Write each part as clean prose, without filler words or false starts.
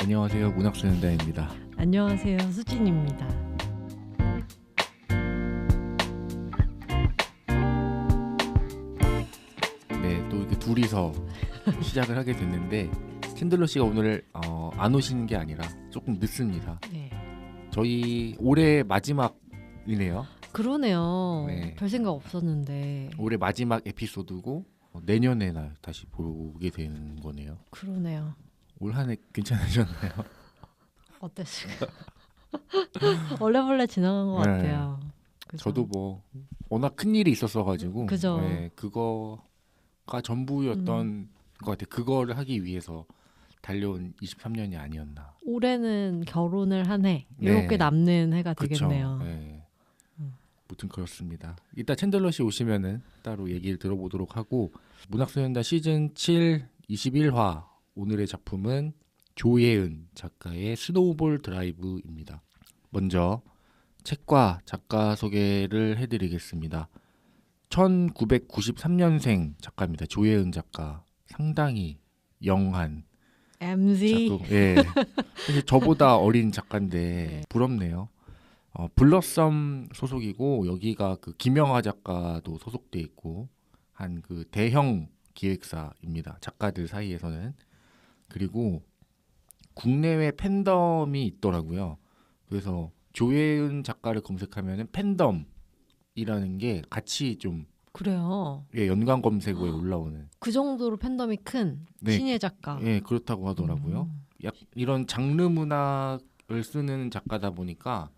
안녕하세요. 문학소년단입니다. 안녕하세요. 수진입니다. 네, 또 이렇게 둘이서 시작을 하게 됐는데 챈들러 씨가 오늘 안 오시는 게 아니라 조금 늦습니다. 네. 저희 올해 마지막이네요. 그러네요. 네. 별 생각 없었는데. 올해 마지막 에피소드고 내년에 다시 보게 되는 거네요. 그러네요. 올 한 해 괜찮으셨나요? 어땠을까? 얼레벌레 지나간 것 네. 같아요. 그죠? 저도 뭐 워낙 큰 일이 있었어가지고 그죠. 네, 그거가 전부였던 것 같아요. 그거를 하기 위해서 달려온 23년이 아니었나. 올해는 결혼을 한 해. 네. 이렇게 남는 해가 그쵸. 되겠네요. 네. 음. 무튼 그렇습니다. 이따 챈들러 씨 오시면은 따로 얘기를 들어보도록 하고, 문학소년단 시즌 7 21화 오늘의 작품은 조예은 작가의 스노우볼 드라이브입니다. 먼저 책과 작가 소개를 해드리겠습니다. 1993년생 작가입니다. 조예은 작가. 상당히 영한 MZ. 작가. 예. 사실 저보다 어린 작가인데 네. 부럽네요. 블러썸 소속이고 여기가 그 김영하 작가도 소속돼 있고 한 그 대형 기획사입니다. 작가들 사이에서는. 그리고 국내외 팬덤이 있더라고요. 그래서 조예은 작가를 검색하면은 팬덤이라는 게 같이 좀 그래요. 연관 검색어에 올라오는. 그 정도로 팬덤이 큰 네. 신예 작가. 예, 그렇다고 하더라고요. 이런 장르 문학을 쓰는 작가다 보니까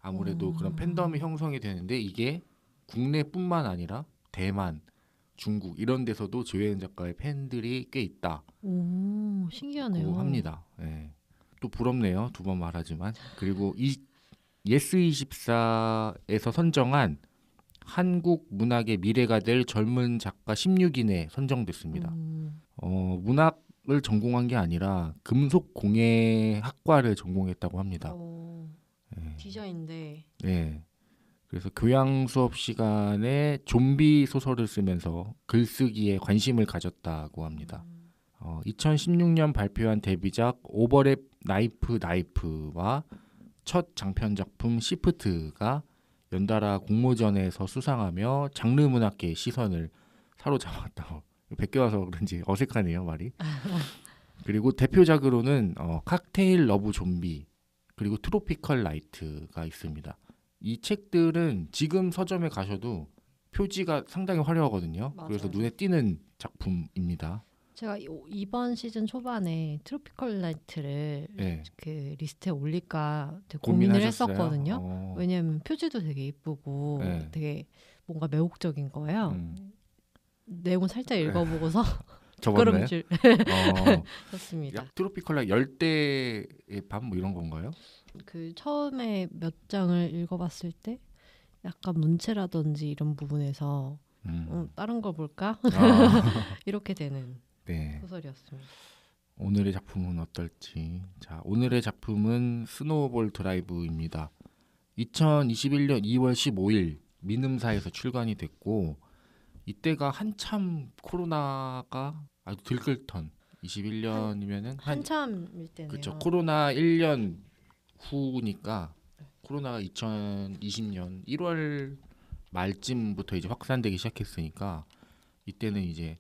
아무래도 그런 팬덤이 형성이 되는데 이게 국내뿐만 아니라 대만, 중국 이런 데서도 조예은 작가의 팬들이 꽤 있다고 오, 신기하네요. 합니다. 예. 또 부럽네요. 두 번 말하지만. 그리고 이 예스24에서 선정한 한국 문학의 미래가 될 젊은 작가 16인에 선정됐습니다. 문학을 전공한 게 아니라 금속공예학과를 전공했다고 합니다. 네. 디자인인데. 네. 그래서 교양 수업 시간에 좀비 소설을 쓰면서 글쓰기에 관심을 가졌다고 합니다. 2016년 발표한 데뷔작 오버랩 나이프와 첫 장편 작품 시프트가 연달아 공모전에서 수상하며 장르 문학계의 시선을 사로잡았다고. 뵙게 와서 그런지 어색하네요, 말이. 그리고 대표작으로는 칵테일 러브 좀비 그리고 트로피컬 나이트가 있습니다. 이 책들은 지금 서점에 가셔도 표지가 상당히 화려하거든요. 맞아요. 그래서 눈에 띄는 작품입니다. 제가 이번 시즌 초반에 트로피컬 라이트를 네. 그 리스트에 올릴까 되게 고민을 고민하셨어요? 했었거든요. 왜냐면 표지도 되게 예쁘고 네. 되게 뭔가 매혹적인 거예요. 음. 내용 살짝 읽어보고서 접었나요? 부끄럼줄 썼습니다. 트로피컬 라이트 열대의 밤 뭐 이런 건가요? 그 처음에 몇 장을 읽어봤을 때 약간 문체라든지 이런 부분에서 다른 걸 볼까? 이렇게 되는 네. 소설이었습니다. 오늘의 작품은 어떨지. 자, 오늘의 작품은 스노우볼 드라이브입니다. 2021년 2월 15일 민음사에서 출간이 됐고 이때가 한참 코로나가 아주 들끓던 21년이면은 한참일 때네요. 그렇죠. 코로나 1년 후니까 코로나가 2020년 1월 말쯤부터 이제 확산되기 시작했으니까 이때는 이제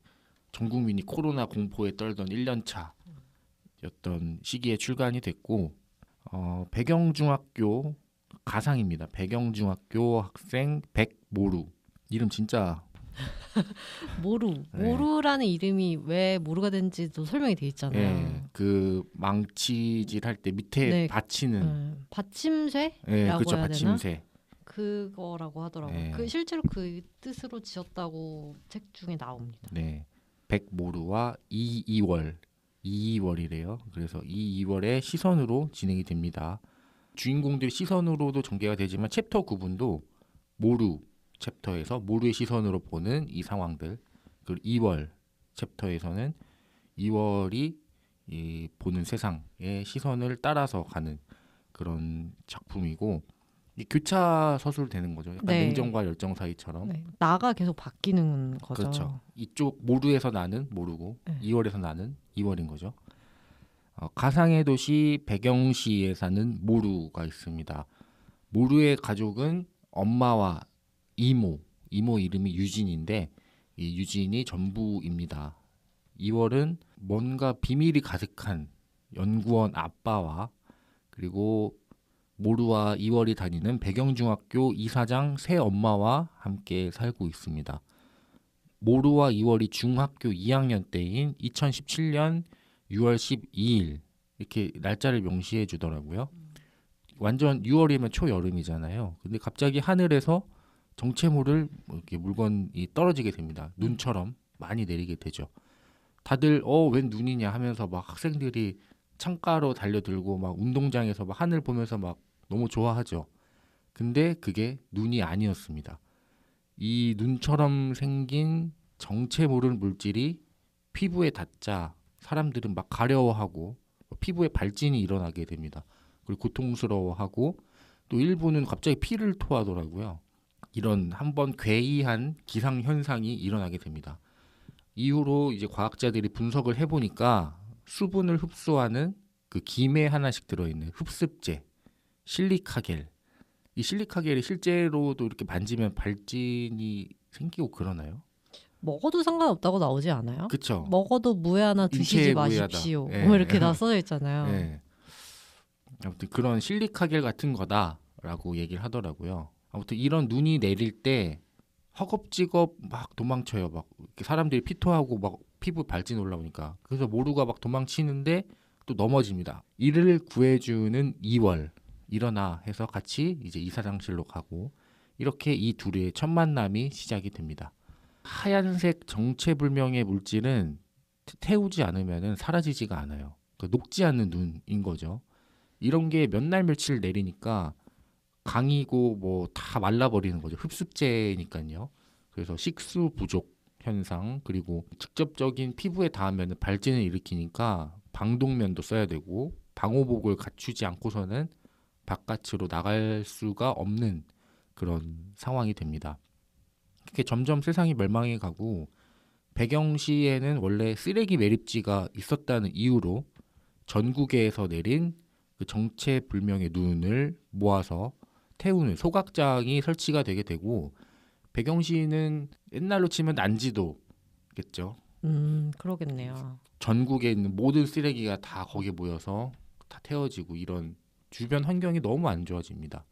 전 국민이 코로나 공포에 떨던 1년 차였던 시기에 출간이 됐고 배경중학교 가상입니다. 배경중학교 학생 백모루. 이름 진짜 모루라는 이름이 왜 모루가 된지도 설명이 돼 있잖아요. 예, 그 망치질 할 때 밑에 네. 받치는 받침쇠라고 예, 그렇죠. 해야 되나? 받침새. 그거라고 하더라고요. 네. 그 실제로 그 뜻으로 지었다고 책 중에 나옵니다. 네. 백모루와 이이월이래요. 그래서 이이월의 시선으로 진행이 됩니다. 주인공들 시선으로도 전개가 되지만 챕터 구분도 모루 챕터에서 모루의 시선으로 보는 이 상황들, 그리고 2월 챕터에서는 2월이 이 보는 세상의 시선을 따라서 가는 그런 작품이고 이 교차 서술 되는 거죠. 약간 네. 냉정과 열정 사이처럼. 네. 나가 계속 바뀌는 거죠. 그렇죠. 이쪽 모루에서 나는 모루고 네. 2월에서 나는 2월인 거죠. 가상의 도시 백영시에 사는 모루가 있습니다. 모루의 가족은 엄마와 이모 이름이 유진인데 이 유진이 전부입니다. 2월은 뭔가 비밀이 가득한 연구원 아빠와 그리고 모루와 2월이 다니는 백영중학교 이사장 새엄마와 함께 살고 있습니다. 모루와 2월이 중학교 2학년 때인 2017년 6월 12일 이렇게 날짜를 명시해 주더라고요. 완전 6월이면 초여름이잖아요. 근데 갑자기 하늘에서 정체 모를 이렇게 물건이 떨어지게 됩니다. 눈처럼 많이 내리게 되죠. 다들 웬 눈이냐 하면서 막 학생들이 창가로 달려들고 막 운동장에서 막 하늘 보면서 막 너무 좋아하죠. 근데 그게 눈이 아니었습니다. 이 눈처럼 생긴 정체 모를 물질이 피부에 닿자 사람들은 막 가려워하고 피부에 발진이 일어나게 됩니다. 그리고 고통스러워하고 또 일부는 갑자기 피를 토하더라고요. 이런 한번 괴이한 기상 현상이 일어나게 됩니다. 이후로 이제 과학자들이 분석을 해보니까 수분을 흡수하는 그 김에 하나씩 들어있는 흡습제 실리카겔. 이 실리카겔이 실제로도 이렇게 만지면 발진이 생기고 그러나요? 먹어도 상관없다고 나오지 않아요? 그쵸. 먹어도 무해하나 드시지 인체에 마십시오. 무해하다. 뭐 이렇게 다 써져 있잖아요. 네. 아무튼 그런 실리카겔 같은 거다라고 얘기를 하더라고요. 아무튼 이런 눈이 내릴 때 허겁지겁 막 도망쳐요. 막 이렇게 사람들이 피토하고 막 피부 발진 올라오니까. 그래서 모루가 막 도망치는데 또 넘어집니다. 이를 구해주는 2월 일어나 해서 같이 이제 이사장실로 가고 이렇게 이 둘의 첫 만남이 시작이 됩니다. 하얀색 정체불명의 물질은 태우지 않으면 사라지지가 않아요. 그러니까 녹지 않는 눈인 거죠. 이런 게 몇 날 며칠 내리니까 강이고 뭐 다 말라버리는 거죠. 흡습제니까요. 그래서 식수 부족 현상 그리고 직접적인 피부에 닿으면 발진을 일으키니까 방독면도 써야 되고 방호복을 갖추지 않고서는 바깥으로 나갈 수가 없는 그런 상황이 됩니다. 이렇게 점점 세상이 멸망해 가고 백영시에는 원래 쓰레기 매립지가 있었다는 이유로 전국에서 내린 그 정체불명의 눈을 모아서 태우는 소각장이 설치가 되게 되고 백영시는 옛날로 치면 난지도겠죠. 그러겠네요. 전국에 있는 모든 쓰레기가 다 거기에 모여서 다 태워지고 이런 주변 환경이 너무 안 좋아집니다.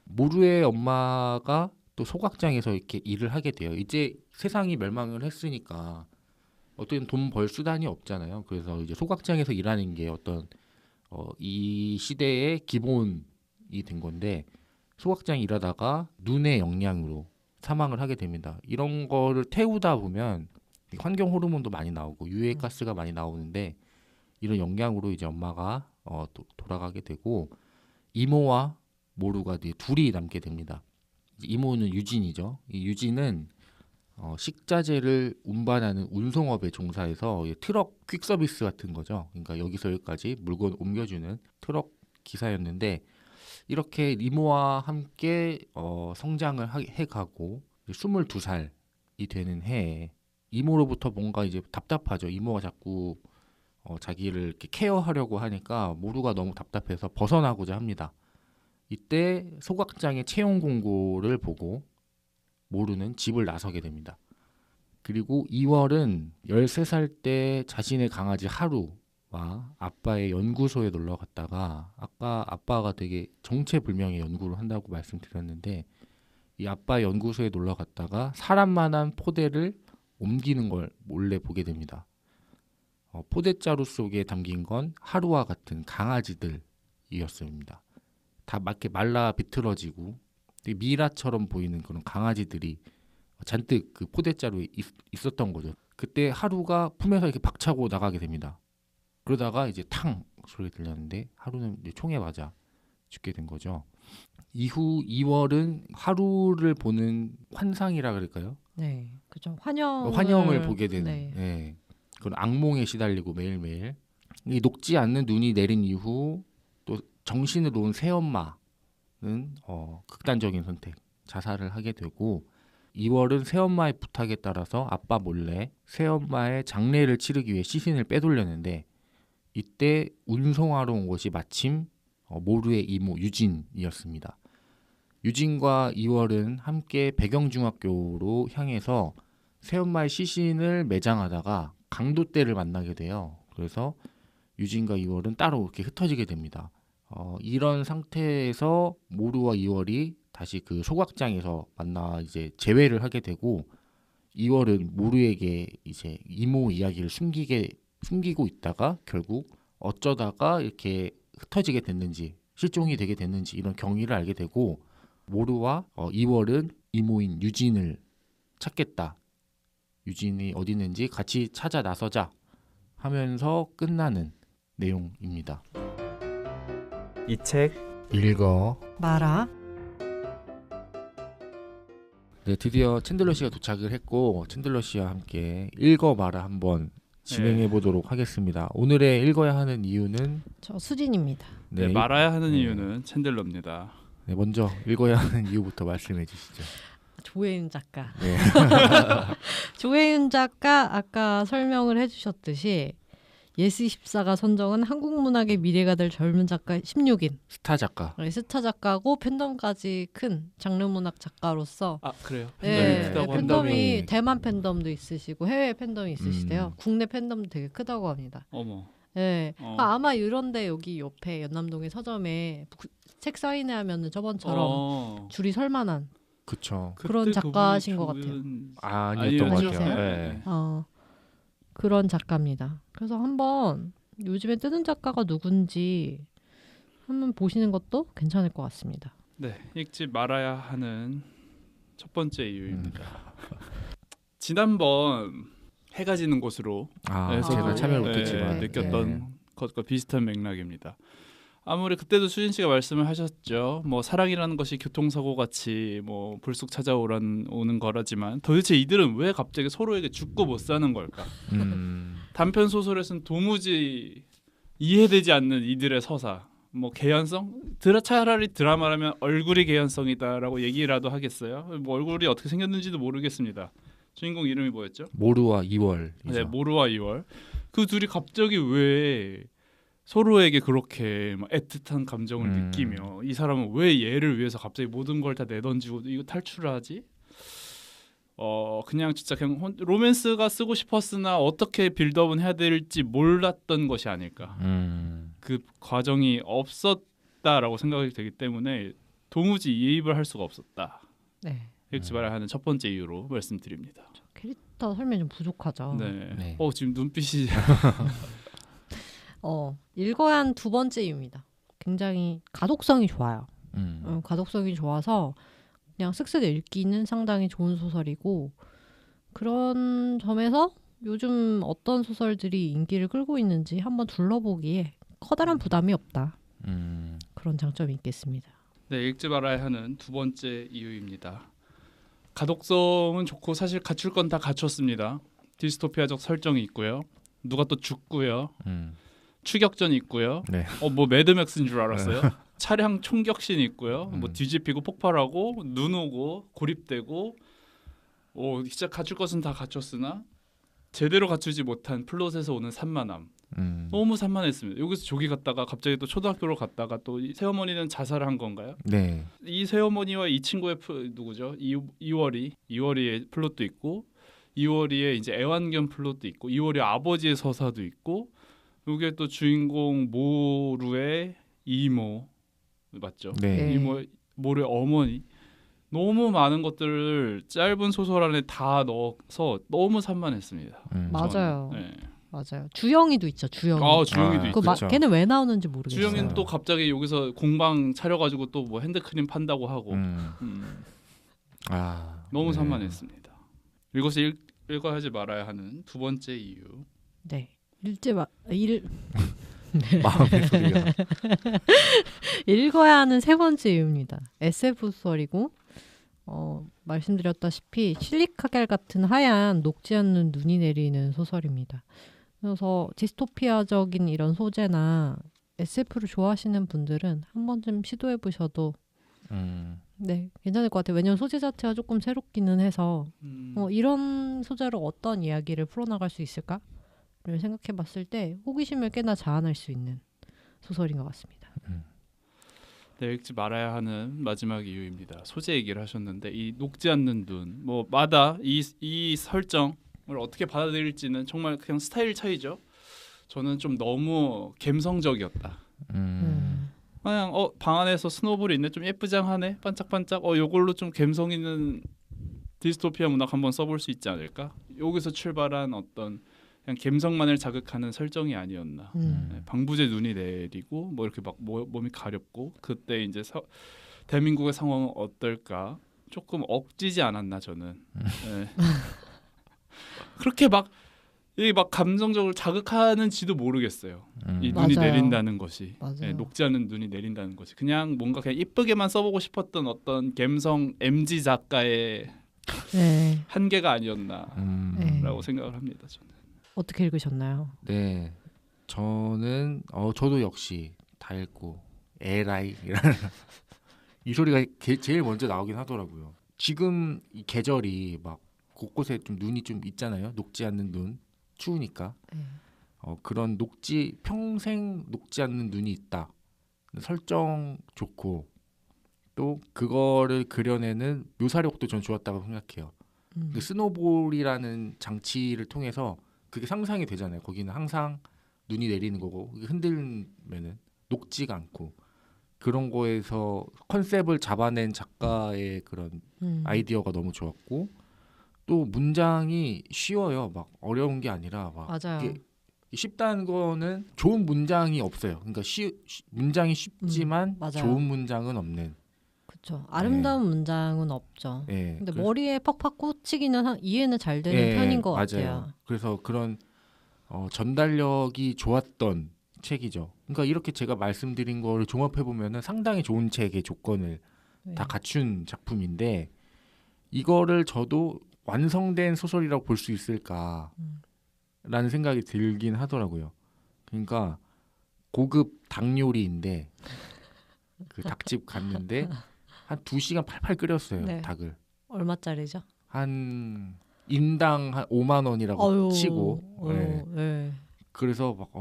모루의 엄마가 또 소각장에서 이렇게 일을 하게 돼요. 이제 세상이 멸망을 했으니까 어떤 돈 벌 수단이 없잖아요. 그래서 이제 소각장에서 일하는 게 어떤 이 시대의 기본이 된 건데 소각장 일하다가 눈의 영향으로 사망을 하게 됩니다. 이런 거를 태우다 보면 환경 호르몬도 많이 나오고 유해가스가 많이 나오는데 이런 영향으로 이제 엄마가 돌아가게 되고 이모와 모루가 둘이 남게 됩니다. 이모는 유진이죠. 이 유진은 식자재를 운반하는 운송업에 종사해서 트럭 퀵서비스 같은 거죠. 그러니까 여기서 여기까지 물건 옮겨주는 트럭 기사였는데 이렇게 이모와 함께 성장을 해가고 22살이 되는 해에 이모로부터 뭔가 이제 답답하죠. 이모가 자꾸 자기를 이렇게 케어하려고 하니까 모루가 너무 답답해서 벗어나고자 합니다. 이때 소각장의 채용 공고를 보고 모루는 집을 나서게 됩니다. 그리고 2월은 13살 때 자신의 강아지 하루와 아빠의 연구소에 놀러 갔다가 아까 아빠가 되게 정체불명의 연구를 한다고 말씀드렸는데 이 아빠 연구소에 놀러 갔다가 사람만한 포대를 옮기는 걸 몰래 보게 됩니다. 포대자루 속에 담긴 건 하루와 같은 강아지들이었습니다. 다 이렇게 말라 비틀어지고 되게 미라처럼 보이는 그런 강아지들이 잔뜩 그 포대자루에 있었던 거죠. 그때 하루가 품에서 이렇게 박차고 나가게 됩니다. 그러다가 이제 탕 소리 들렸는데 하루는 이제 총에 맞아 죽게 된 거죠. 이후 2월은 하루를 보는 환상이라 그럴까요? 네, 그죠. 환영을 보게 되는 네. 예, 그런 악몽에 시달리고 매일매일 이 녹지 않는 눈이 내린 이후 또 정신을 놓은 새엄마는 극단적인 선택 자살을 하게 되고 2월은 새엄마의 부탁에 따라서 아빠 몰래 새엄마의 장례를 치르기 위해 시신을 빼돌렸는데 이때 운송하러 온 것이 마침 모루의 이모 유진이었습니다. 유진과 이월은 함께 백영중학교로 향해서 새엄마의 시신을 매장하다가 강도떼를 만나게 돼요. 그래서 유진과 이월은 따로 이렇게 흩어지게 됩니다. 이런 상태에서 모루와 이월이 다시 그 소각장에서 만나 이제 재회를 하게 되고, 이월은 모루에게 이제 이모 이야기를 숨기고 있다가 결국 어쩌다가 이렇게 흩어지게 됐는지, 실종이 되게 됐는지 이런 경위를 알게 되고, 모루와 이월은 이모인 유진을 찾겠다, 유진이 어디 있는지 같이 찾아 나서자 하면서 끝나는 내용입니다. 이 책 읽어 마라. 네, 드디어 챈들러 씨가 도착을 했고 챈들러 씨와 함께 읽어봐라 한번 진행해 보도록 하겠습니다. 오늘의 읽어야 하는 이유는 저 수진입니다. 네, 말아야 하는 이유는 챈들러입니다. 네, 먼저 읽어야 하는 이유부터 말씀해 주시죠. 조혜윤 작가. 네. 조혜윤 작가 아까 설명을 해주셨듯이 예스24가 선정한 한국 문학의 미래가 될 젊은 작가 16인 스타 작가. 스타 작가고 팬덤까지 큰 장르 문학 작가로서 그래요? 팬덤이 대만 팬덤도 있으시고 해외 팬덤이 있으시대요. 국내 팬덤도 되게 크다고 합니다. 어머. 네. 아마 이런데 여기 옆에 연남동의 서점에 책 사인회 하면은 저번처럼 줄이 설만한 그쵸. 그런 작가신 것 같아요. 아니었던 것 같아요. 네. 그런 작가입니다. 그래서 한번 요즘에 뜨는 작가가 누군지 한번 보시는 것도 괜찮을 것 같습니다. 네, 읽지 말아야 하는 첫 번째 이유입니다. 지난번 해가 지는 곳으로 제가 참여를 못했지만 느꼈던 것과 비슷한 맥락입니다. 아무리 그때도 수진 씨가 말씀을 하셨죠. 뭐 사랑이라는 것이 교통사고 같이 뭐 불쑥 찾아오는 거라지만 도대체 이들은 왜 갑자기 서로에게 죽고 못 사는 걸까? 단편 소설에서는 도무지 이해되지 않는 이들의 서사, 뭐 개연성? 차라리 드라마라면 얼굴이 개연성이다라고 얘기라도 하겠어요. 뭐 얼굴이 어떻게 생겼는지도 모르겠습니다. 주인공 이름이 뭐였죠? 모루와 이월. 네, 모루와 이월. 그 둘이 갑자기 왜 서로에게 그렇게 막 애틋한 감정을 느끼며 이 사람은 왜 얘를 위해서 갑자기 모든 걸 다 내던지고 이거 탈출을 하지? 그냥 진짜 그냥 로맨스가 쓰고 싶었으나 어떻게 빌드업은 해야 될지 몰랐던 것이 아닐까. 그 과정이 없었다라고 생각이 되기 때문에 도무지 이입을 할 수가 없었다. 네. 읽지 말아야 하는 첫 번째 이유로 말씀드립니다. 캐릭터 설명이 좀 부족하죠. 네. 지금 눈빛이 읽어야 하는 두 번째 이유입니다. 굉장히 가독성이 좋아요. 가독성이 좋아서 그냥 쓱쓱 읽기는 상당히 좋은 소설이고, 그런 점에서 요즘 어떤 소설들이 인기를 끌고 있는지 한번 둘러보기에 커다란 부담이 없다. 그런 장점이 있겠습니다. 네, 읽지 말아야 하는 두 번째 이유입니다. 가독성은 좋고 사실 갖출 건 다 갖췄습니다. 디스토피아적 설정이 있고요. 누가 또 죽고요. 추격전이 있고요. 네. 뭐 매드맥스인 줄 알았어요. 차량 총격신이 있고요. 뭐 뒤집히고 폭발하고 눈 오고 고립되고, 진짜 갖출 것은 다 갖췄으나 제대로 갖추지 못한 플롯에서 오는 산만함. 너무 산만했습니다. 여기서 저기 갔다가 갑자기 또 초등학교로 갔다가 또 이 새어머니는 자살을 한 건가요? 네. 이 새어머니와 이 친구의 누구죠? 이월이의 플롯도 있고, 이월이의 이제 애완견 플롯도 있고, 이월이 아버지의 서사도 있고, 이게 또 주인공 모루의 이모 맞죠? 네. 모루의 어머니. 너무 많은 것들을 짧은 소설 안에 다 넣어서 너무 산만했습니다. 맞아요. 네. 맞아요. 주영이도 있죠. 주영이. 주영이도 있죠. 걔는 왜 나오는지 모르겠어요. 주영이는 또 갑자기 여기서 공방 차려가지고 또 뭐 핸드크림 판다고 하고. 너무 산만했습니다. 이것을 읽어야 하지 말아야 하는 두 번째 이유. 네. 마음의 소리가. 읽어야 하는 세 번째 이유입니다. SF 소설이고, 말씀드렸다시피 실리카겔 같은 하얀 녹지 않는 눈이 내리는 소설입니다. 그래서 디스토피아적인 이런 소재나 SF를 좋아하시는 분들은 한 번쯤 시도해 보셔도 네, 괜찮을 것 같아요. 왜냐하면 소재 자체가 조금 새롭기는 해서 이런 소재로 어떤 이야기를 풀어나갈 수 있을까? 생각해봤을 때 호기심을 꽤나 자아낼 수 있는 소설인 것 같습니다. 네, 읽지 말아야 하는 마지막 이유입니다. 소재 얘기를 하셨는데 이 녹지 않는 눈, 뭐마다 이 설정을 어떻게 받아들일지는 정말 그냥 스타일 차이죠. 저는 좀 너무 감성적이었다. 그냥 방 안에서 스노볼이 있네, 좀 예쁘장하네, 반짝반짝. 요걸로 좀 감성 있는 디스토피아 문학 한번 써볼 수 있지 않을까? 여기서 출발한 어떤 그냥 감성만을 자극하는 설정이 아니었나. 네, 방부제 눈이 내리고 뭐 이렇게 막 몸이 가렵고 그때 이제 대민국의 상황은 어떨까? 조금 억지지 않았나 저는. 네. 그렇게 막 감정적으로 자극하는지도 모르겠어요. 이 눈이 맞아요. 내린다는 것이, 맞아요. 녹지 않는 눈이 내린다는 것이 그냥 뭔가 그냥 이쁘게만 써보고 싶었던 어떤 감성 MG 작가의 네. 한계가 아니었나라고 네. 생각을 합니다. 저는. 어떻게 읽으셨나요? 네, 저는 저도 역시 다 읽고 에라이라는 이 소리가 제일 먼저 나오긴 하더라고요. 지금 이 계절이 막 곳곳에 좀 눈이 좀 있잖아요. 녹지 않는 눈, 추우니까. 네. 그런 평생 녹지 않는 눈이 있다. 설정 좋고 또 그거를 그려내는 묘사력도 전 좋았다고 생각해요. 그 스노볼이라는 장치를 통해서 그게 상상이 되잖아요. 거기는 항상 눈이 내리는 거고 흔들면은 녹지가 않고 그런 거에서 컨셉을 잡아낸 작가의 그런 아이디어가 너무 좋았고 또 문장이 쉬워요. 막 어려운 게 아니라 막 맞아요. 이게 쉽다는 거는 좋은 문장이 없어요. 그러니까 문장이 쉽지만 맞아요. 좋은 문장은 없는. 그렇죠. 아름다운 문장은 없죠. 네, 근데 머리에 팍팍 꽂히기는 이해는 잘 되는 편인 것 맞아요. 같아요. 그래서 그런 전달력이 좋았던 책이죠. 그러니까 이렇게 제가 말씀드린 거를 종합해 보면은 상당히 좋은 책의 조건을 네. 다 갖춘 작품인데 이거를 저도 완성된 소설이라고 볼 수 있을까라는 생각이 들긴 하더라고요. 그러니까 고급 닭 요리인데 그 닭집 갔는데 한 2시간 팔팔 끓였어요. 네. 닭을. 얼마짜리죠? 한 인당 한 5만 원이라고 치고. 네. 네. 그래서 막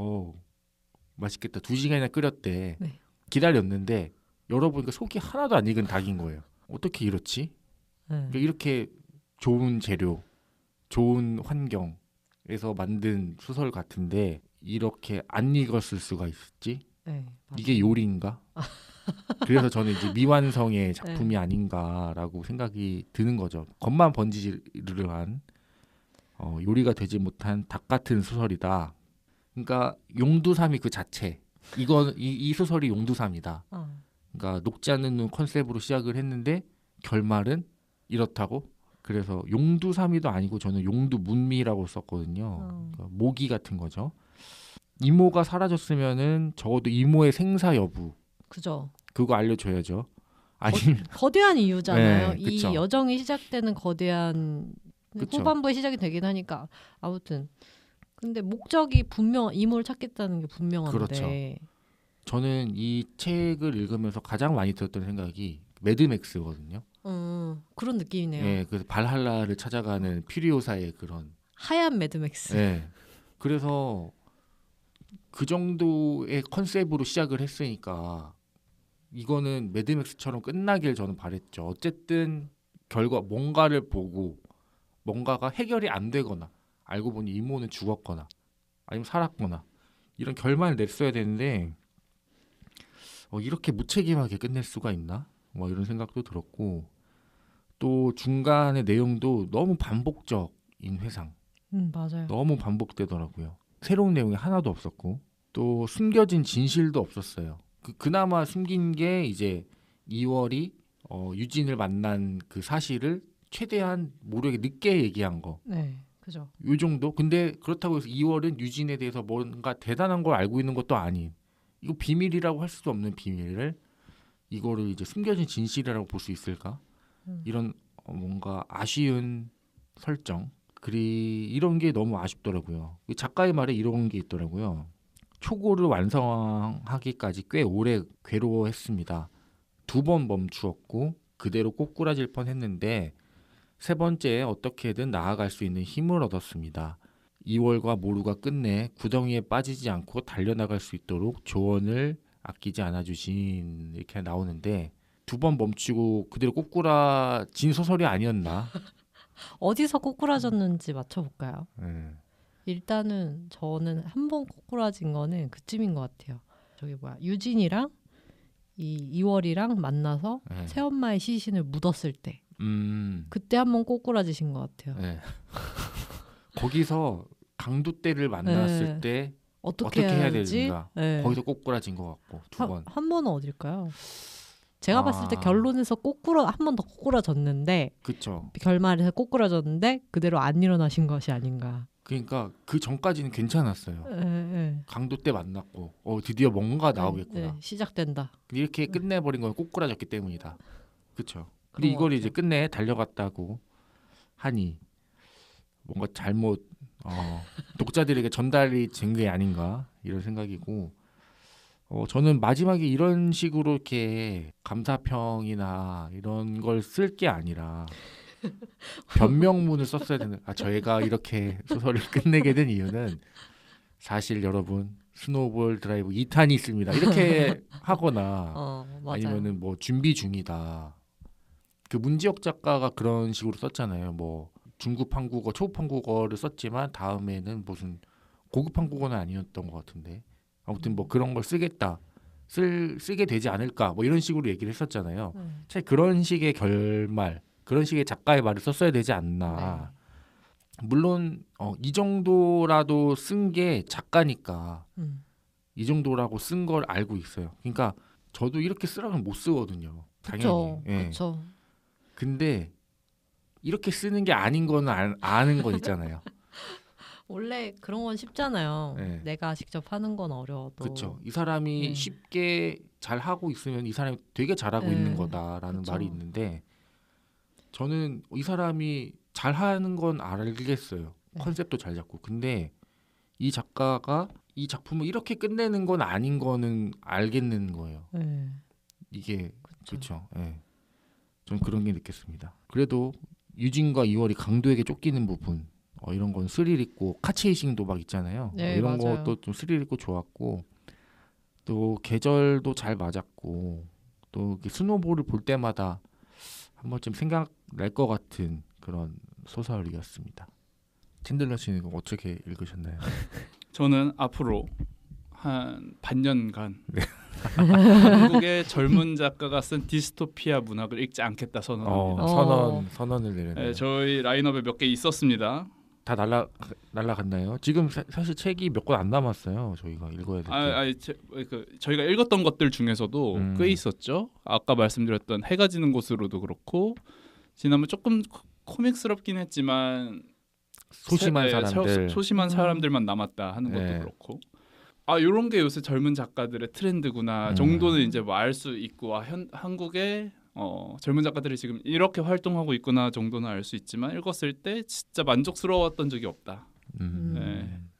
맛있겠다. 2시간이나 끓였대. 네. 기다렸는데 열어보니까 속이 하나도 안 익은 닭인 거예요. 어떻게 이렇지? 그러니까 이렇게 좋은 재료, 좋은 환경에서 만든 소설 같은데 이렇게 안 익었을 수가 있지? 네, 이게 요리인가? 그래서 저는 이제 미완성의 작품이 아닌가라고 생각이 드는 거죠. 겉만 번지르르 한 요리가 되지 못한 닭 같은 소설이다. 그러니까 용두삼이 그 자체. 이 소설이 용두삼이다. 그러니까 녹지 않는 눈 컨셉으로 시작을 했는데 결말은 이렇다고. 그래서 용두삼이도 아니고 저는 용두문미라고 썼거든요. 그러니까 모기 같은 거죠. 이모가 사라졌으면은 적어도 이모의 생사 여부. 그죠. 그거 알려줘야죠. 아니 거대한 이유잖아요. 네, 그쵸. 이 여정이 시작되는 거대한 그쵸. 후반부에 시작이 되긴 하니까 아무튼 근데 목적이 이모를 찾겠다는 게 분명한데 그렇죠. 저는 이 책을 읽으면서 가장 많이 들었던 생각이 매드맥스거든요. 그런 느낌이네요. 네, 그래서 발할라를 찾아가는 퓨리오사의 그런 하얀 매드맥스. 네. 그래서 그 정도의 컨셉으로 시작을 했으니까 이거는 매드맥스처럼 끝나길 저는 바랬죠. 어쨌든 뭔가를 보고 뭔가가 해결이 안 되거나 알고 보니 이모는 죽었거나 아니면 살았거나 이런 결말을 냈어야 되는데 이렇게 무책임하게 끝낼 수가 있나? 뭐 이런 생각도 들었고 또 중간의 내용도 너무 반복적인 회상. 맞아요. 너무 반복되더라고요. 새로운 내용이 하나도 없었고 또 숨겨진 진실도 없었어요. 그나마 숨긴 게 이제 2월이 유진을 만난 그 사실을 최대한 모르게 늦게 얘기한 거. 네, 그죠. 요 정도. 근데 그렇다고 해서 2월은 유진에 대해서 뭔가 대단한 걸 알고 있는 것도 아닌 이거 비밀이라고 할 수도 없는 비밀을 이거를 이제 숨겨진 진실이라고 볼 수 있을까? 이런 뭔가 아쉬운 설정. 이런 게 너무 아쉽더라고요. 작가의 말에 이런 게 있더라고요. 초고를 완성하기까지 꽤 오래 괴로워했습니다. 2번 멈추었고 그대로 꼬꾸라질 뻔했는데 3번째에 어떻게든 나아갈 수 있는 힘을 얻었습니다. 이월과 모루가 끝내 구덩이에 빠지지 않고 달려나갈 수 있도록 조언을 아끼지 않아 주신 이렇게 나오는데 두 번 멈추고 그대로 꼬꾸라진 소설이 아니었나? 어디서 꼬꾸라졌는지 맞춰볼까요? 네. 일단은 저는 한 번 꼬꾸라진 거는 그쯤인 것 같아요. 저기 뭐야 유진이랑 이 이월이랑 만나서 네. 새엄마의 시신을 묻었을 때 그때 한 번 꼬꾸라지신 것 같아요. 네. 거기서 강도떼를 만났을 네. 때 어떻게 해야 될지? 되는가? 네. 거기서 꼬꾸라진 것 같고 두 번. 한 번은 어딜까요? 제가 봤을 때 아. 결론에서 한 번 더 꼬꾸라졌는데 그렇죠. 결말에서 꼬꾸라졌는데 그대로 안 일어나신 것이 아닌가. 그러니까 그 전까지는 괜찮았어요. 네. 강도떼 만났고 드디어 뭔가 나오겠구나. 시작된다. 이렇게 끝내버린 건 꼬꾸라졌기 때문이다. 그렇죠. 근데 그런 것 이걸 이제 같아요. 끝내 달려갔다고 하니 뭔가 잘못 독자들에게 전달이 된 게 아닌가 이런 생각이고 저는 마지막에 이런 식으로 이렇게 감사평이나 이런 걸 쓸 게 아니라 변명문을 썼어야 되는. 저희가 이렇게 소설을 끝내게 된 이유는 사실 여러분 스노우볼 드라이브 2탄이 있습니다. 이렇게 하거나 맞아요. 아니면은 뭐 준비 중이다. 그 문지혁 작가가 그런 식으로 썼잖아요. 뭐 중급 한국어, 초급 한국어를 썼지만 다음에는 무슨 고급 한국어는 아니었던 것 같은데 아무튼 뭐 그런 걸 쓰겠다. 쓰게 되지 않을까 뭐 이런 식으로 얘기를 했었잖아요. 차라리 그런 식의 결말, 그런 식의 작가의 말을 썼어야 되지 않나. 물론 이 정도라도 쓴 게 작가니까 이 정도라고 쓴 걸 알고 있어요. 그러니까 저도 이렇게 쓰라면 못 쓰거든요. 당연히. 그렇죠. 근데 이렇게 쓰는 게 아닌 거는 아는 건 있잖아요. 원래 그런 건 쉽잖아요. 네. 내가 직접 하는 건 어려워도. 그렇죠. 이 사람이 쉽게 잘 하고 있으면 이 사람이 되게 잘하고 있는 거다라는 그쵸. 말이 있는데 저는 이 사람이 잘하는 건 알겠어요. 컨셉도 잘 잡고. 근데 이 작가가 이 작품을 이렇게 끝내는 건 아닌 거는 알겠는 거예요. 이게 그렇죠. 전 그런 게 느꼈습니다. 그래도 유진과 이월이 강도에게 쫓기는 부분 이런 건 스릴 있고 카체이싱도 막 있잖아요. 이런 맞아요. 것도 좀 스릴 있고 좋았고 또 계절도 잘 맞았고 또 스노볼을 볼 때마다 한 번쯤 생각날 것 같은 그런 소설이었습니다. 챈들러 씨는 이거 어떻게 읽으셨나요? 저는 앞으로 한 반년간 한국의 젊은 작가가 쓴 디스토피아 문학을 읽지 않겠다 선언합니다. 선언을 내렸네요. 저희 라인업에 몇 개 있었습니다. 다 날라갔나요? 지금 사실 책이 몇 권 안 남았어요. 저희가 읽어야 될 게. 저희가 읽었던 것들 중에서도 꽤 있었죠. 아까 말씀드렸던 해가 지는 곳으로도 그렇고 지난번 조금 코믹스럽긴 했지만 소심한 사람들, 소심한 사람들만 남았다 하는 것도 그렇고 이런 게 요새 젊은 작가들의 트렌드구나 정도는 이제 뭐 알 수 있고 한국의 젊은 작가들이 지금 이렇게 활동하고 있구나 정도는 알 수 있지만 읽었을 때 진짜 만족스러웠던 적이 없다.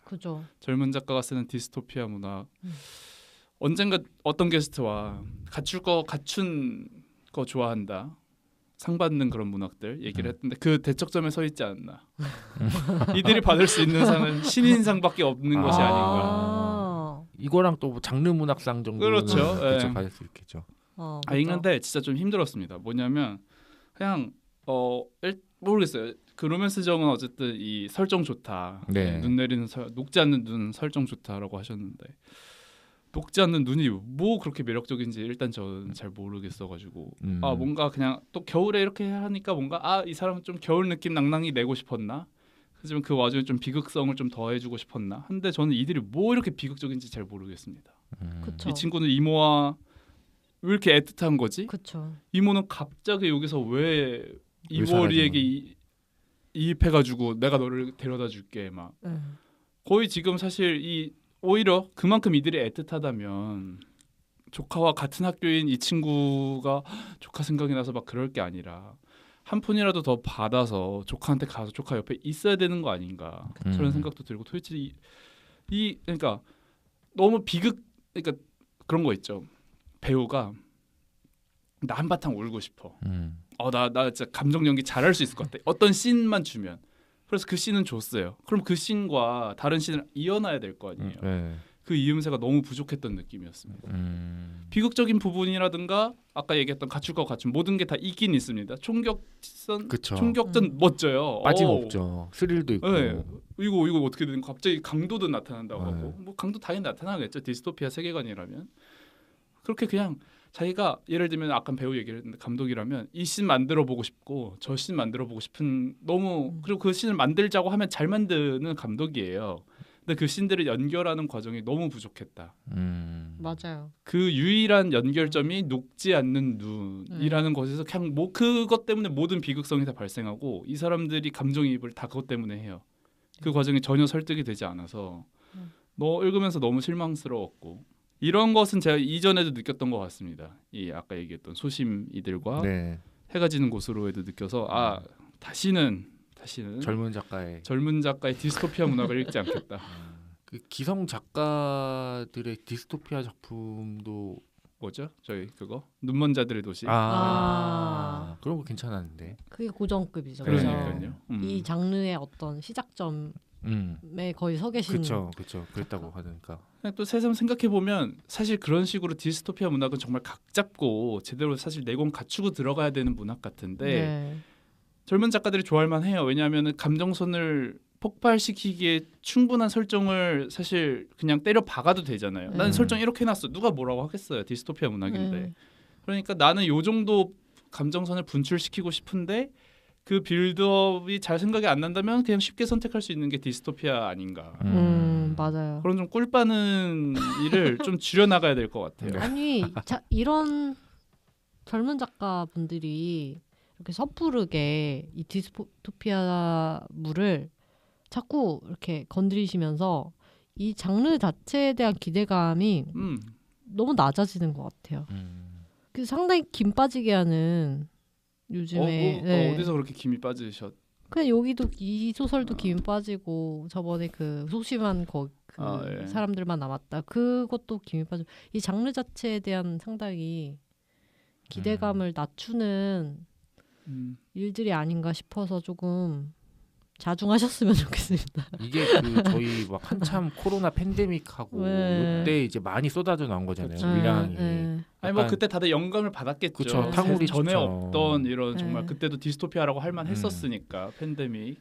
그죠. 젊은 작가가 쓰는 디스토피아 문학. 언젠가 어떤 게스트와 갖춘 거 좋아한다. 상 받는 그런 문학들 얘기를 했는데 그 대척점에 서 있지 않나. 이들이 받을 수 있는 상은 신인상밖에 없는 것이 아닌가. 이거랑 또 장르 문학상 정도는 그렇죠. 받을 수 있겠죠. 읽는데 진짜 좀 힘들었습니다. 뭐냐면 그냥 모르겠어요. 그 로맨스 정은 어쨌든 이 설정 좋다. 눈 내리는 녹지 않는 눈 설정 좋다라고 하셨는데 녹지 않는 눈이 뭐 그렇게 매력적인지 일단 저는 잘 모르겠어가지고 뭔가 그냥 또 겨울에 이렇게 하니까 뭔가 이 사람은 좀 겨울 느낌 낭낭이 내고 싶었나? 하지만 그 와중에 좀 비극성을 좀 더해주고 싶었나? 근데 저는 이들이 뭐 이렇게 비극적인지 잘 모르겠습니다. 이 친구는 이모와 왜 이렇게 애틋한 거지? 그쵸. 이모는 갑자기 여기서 왜 이월이에게 이입해가지고 내가 너를 데려다 줄게 막 거의 지금 사실 오히려 그만큼 이들이 애틋하다면 조카와 같은 학교인 이 친구가 조카 생각이 나서 막 그럴 게 아니라 한 푼이라도 더 받아서 조카한테 가서 조카 옆에 있어야 되는 거 아닌가 그런 생각도 들고 도대체 그러니까 너무 그러니까 그런 거 있죠. 배우가 나 한바탕 울고 싶어. 나 진짜 감정 연기 잘할 수 있을 것 같아. 어떤 씬만 주면 그래서 그 씬은 줬어요. 그럼 그 씬과 다른 씬을 이어놔야 될 거 아니에요. 네. 그 이음새가 너무 부족했던 느낌이었습니다. 비극적인 부분이라든가 아까 얘기했던 가출과 가춤 모든 게 다 있긴 있습니다. 총격전 그쵸. 멋져요. 빠짐없죠. 스릴도 있고. 네. 이거 어떻게 되는 갑자기 강도도 나타난다고 네. 하고 뭐 강도 당연히 나타나겠죠. 디스토피아 세계관이라면 그렇게 그냥 자기가 예를 들면 아까 배우 얘기를 했는데 감독이라면 이 씬 만들어 보고 싶고 저 씬 만들어 보고 싶은 너무 그리고 그 씬을 만들자고 하면 잘 만드는 감독이에요. 근데 그 씬들을 연결하는 과정이 너무 부족했다. 맞아요. 그 유일한 연결점이 녹지 않는 눈이라는 것에서 그냥 뭐 그것 때문에 모든 비극성이 다 발생하고 이 사람들이 감정이입을 다 그것 때문에 해요. 그 과정이 전혀 설득이 되지 않아서 너 읽으면서 너무 실망스러웠고 이런 것은 제가 이전에도 느꼈던 것 같습니다. 이 아까 얘기했던 소심 이들과 네. 해가 지는 곳으로에도 느껴서 다시는 젊은 작가의 디스토피아 문학을 읽지 않겠다. 그 기성 작가들의 디스토피아 작품도 뭐죠? 저희 그거 눈먼 자들의 도시. 그런 거 괜찮았는데. 그게 고정급이죠. 그러니까요. 이 장르의 어떤 시작점에 거의 서 계신. 그렇죠. 그랬다고 하니까. 또 새삼 생각해 보면 사실 그런 식으로 디스토피아 문학은 정말 각 잡고 제대로 사실 내공 갖추고 들어가야 되는 문학 같은데 네. 젊은 작가들이 좋아할 만해요. 왜냐하면 감정선을 폭발시키기에 충분한 설정을 사실 그냥 때려 박아도 되잖아요. 나는 설정 이렇게 해놨어. 누가 뭐라고 하겠어요. 디스토피아 문학인데. 그러니까 나는 요 정도 감정선을 분출시키고 싶은데 그 빌드업이 잘 생각이 안 난다면 그냥 쉽게 선택할 수 있는 게 디스토피아 아닌가. 맞아요. 그런 좀 꿀빠는 일을 좀 줄여나가야 될 것 같아요. 아니 이런 젊은 작가분들이 이렇게 섣부르게 이 디스토피아물을 자꾸 이렇게 건드리시면서 이 장르 자체에 대한 기대감이 너무 낮아지는 것 같아요. 그 상당히 김 빠지게 하는 요즘에 어디서 그렇게 김이 빠지셨? 그냥 여기도 이 소설도 김 빠지고 저번에 그 소심한 예. 사람들만 남았다 그것도 김이 빠지고 이 장르 자체에 대한 상당히 기대감을 낮추는 일들이 아닌가 싶어서 조금 자중하셨으면 좋겠습니다. 이게 저희 막 한참 코로나 팬데믹하고 이때 이제 많이 쏟아져 나온 거잖아요. 물량이. 아니 뭐 그때 다들 영감을 받았겠죠. 그쵸, 탕후리 전에 추천. 없던 이런 정말 그때도 디스토피아라고 할 만했었으니까 팬데믹.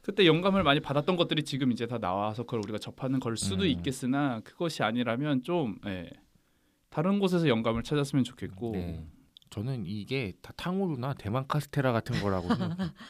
그때 영감을 많이 받았던 것들이 지금 이제 다 나와서 그걸 우리가 접하는 걸 수도 있겠으나 그것이 아니라면 좀 다른 곳에서 영감을 찾았으면 좋겠고. 네. 저는 이게 다 탕후루나 대만 카스테라 같은 거라고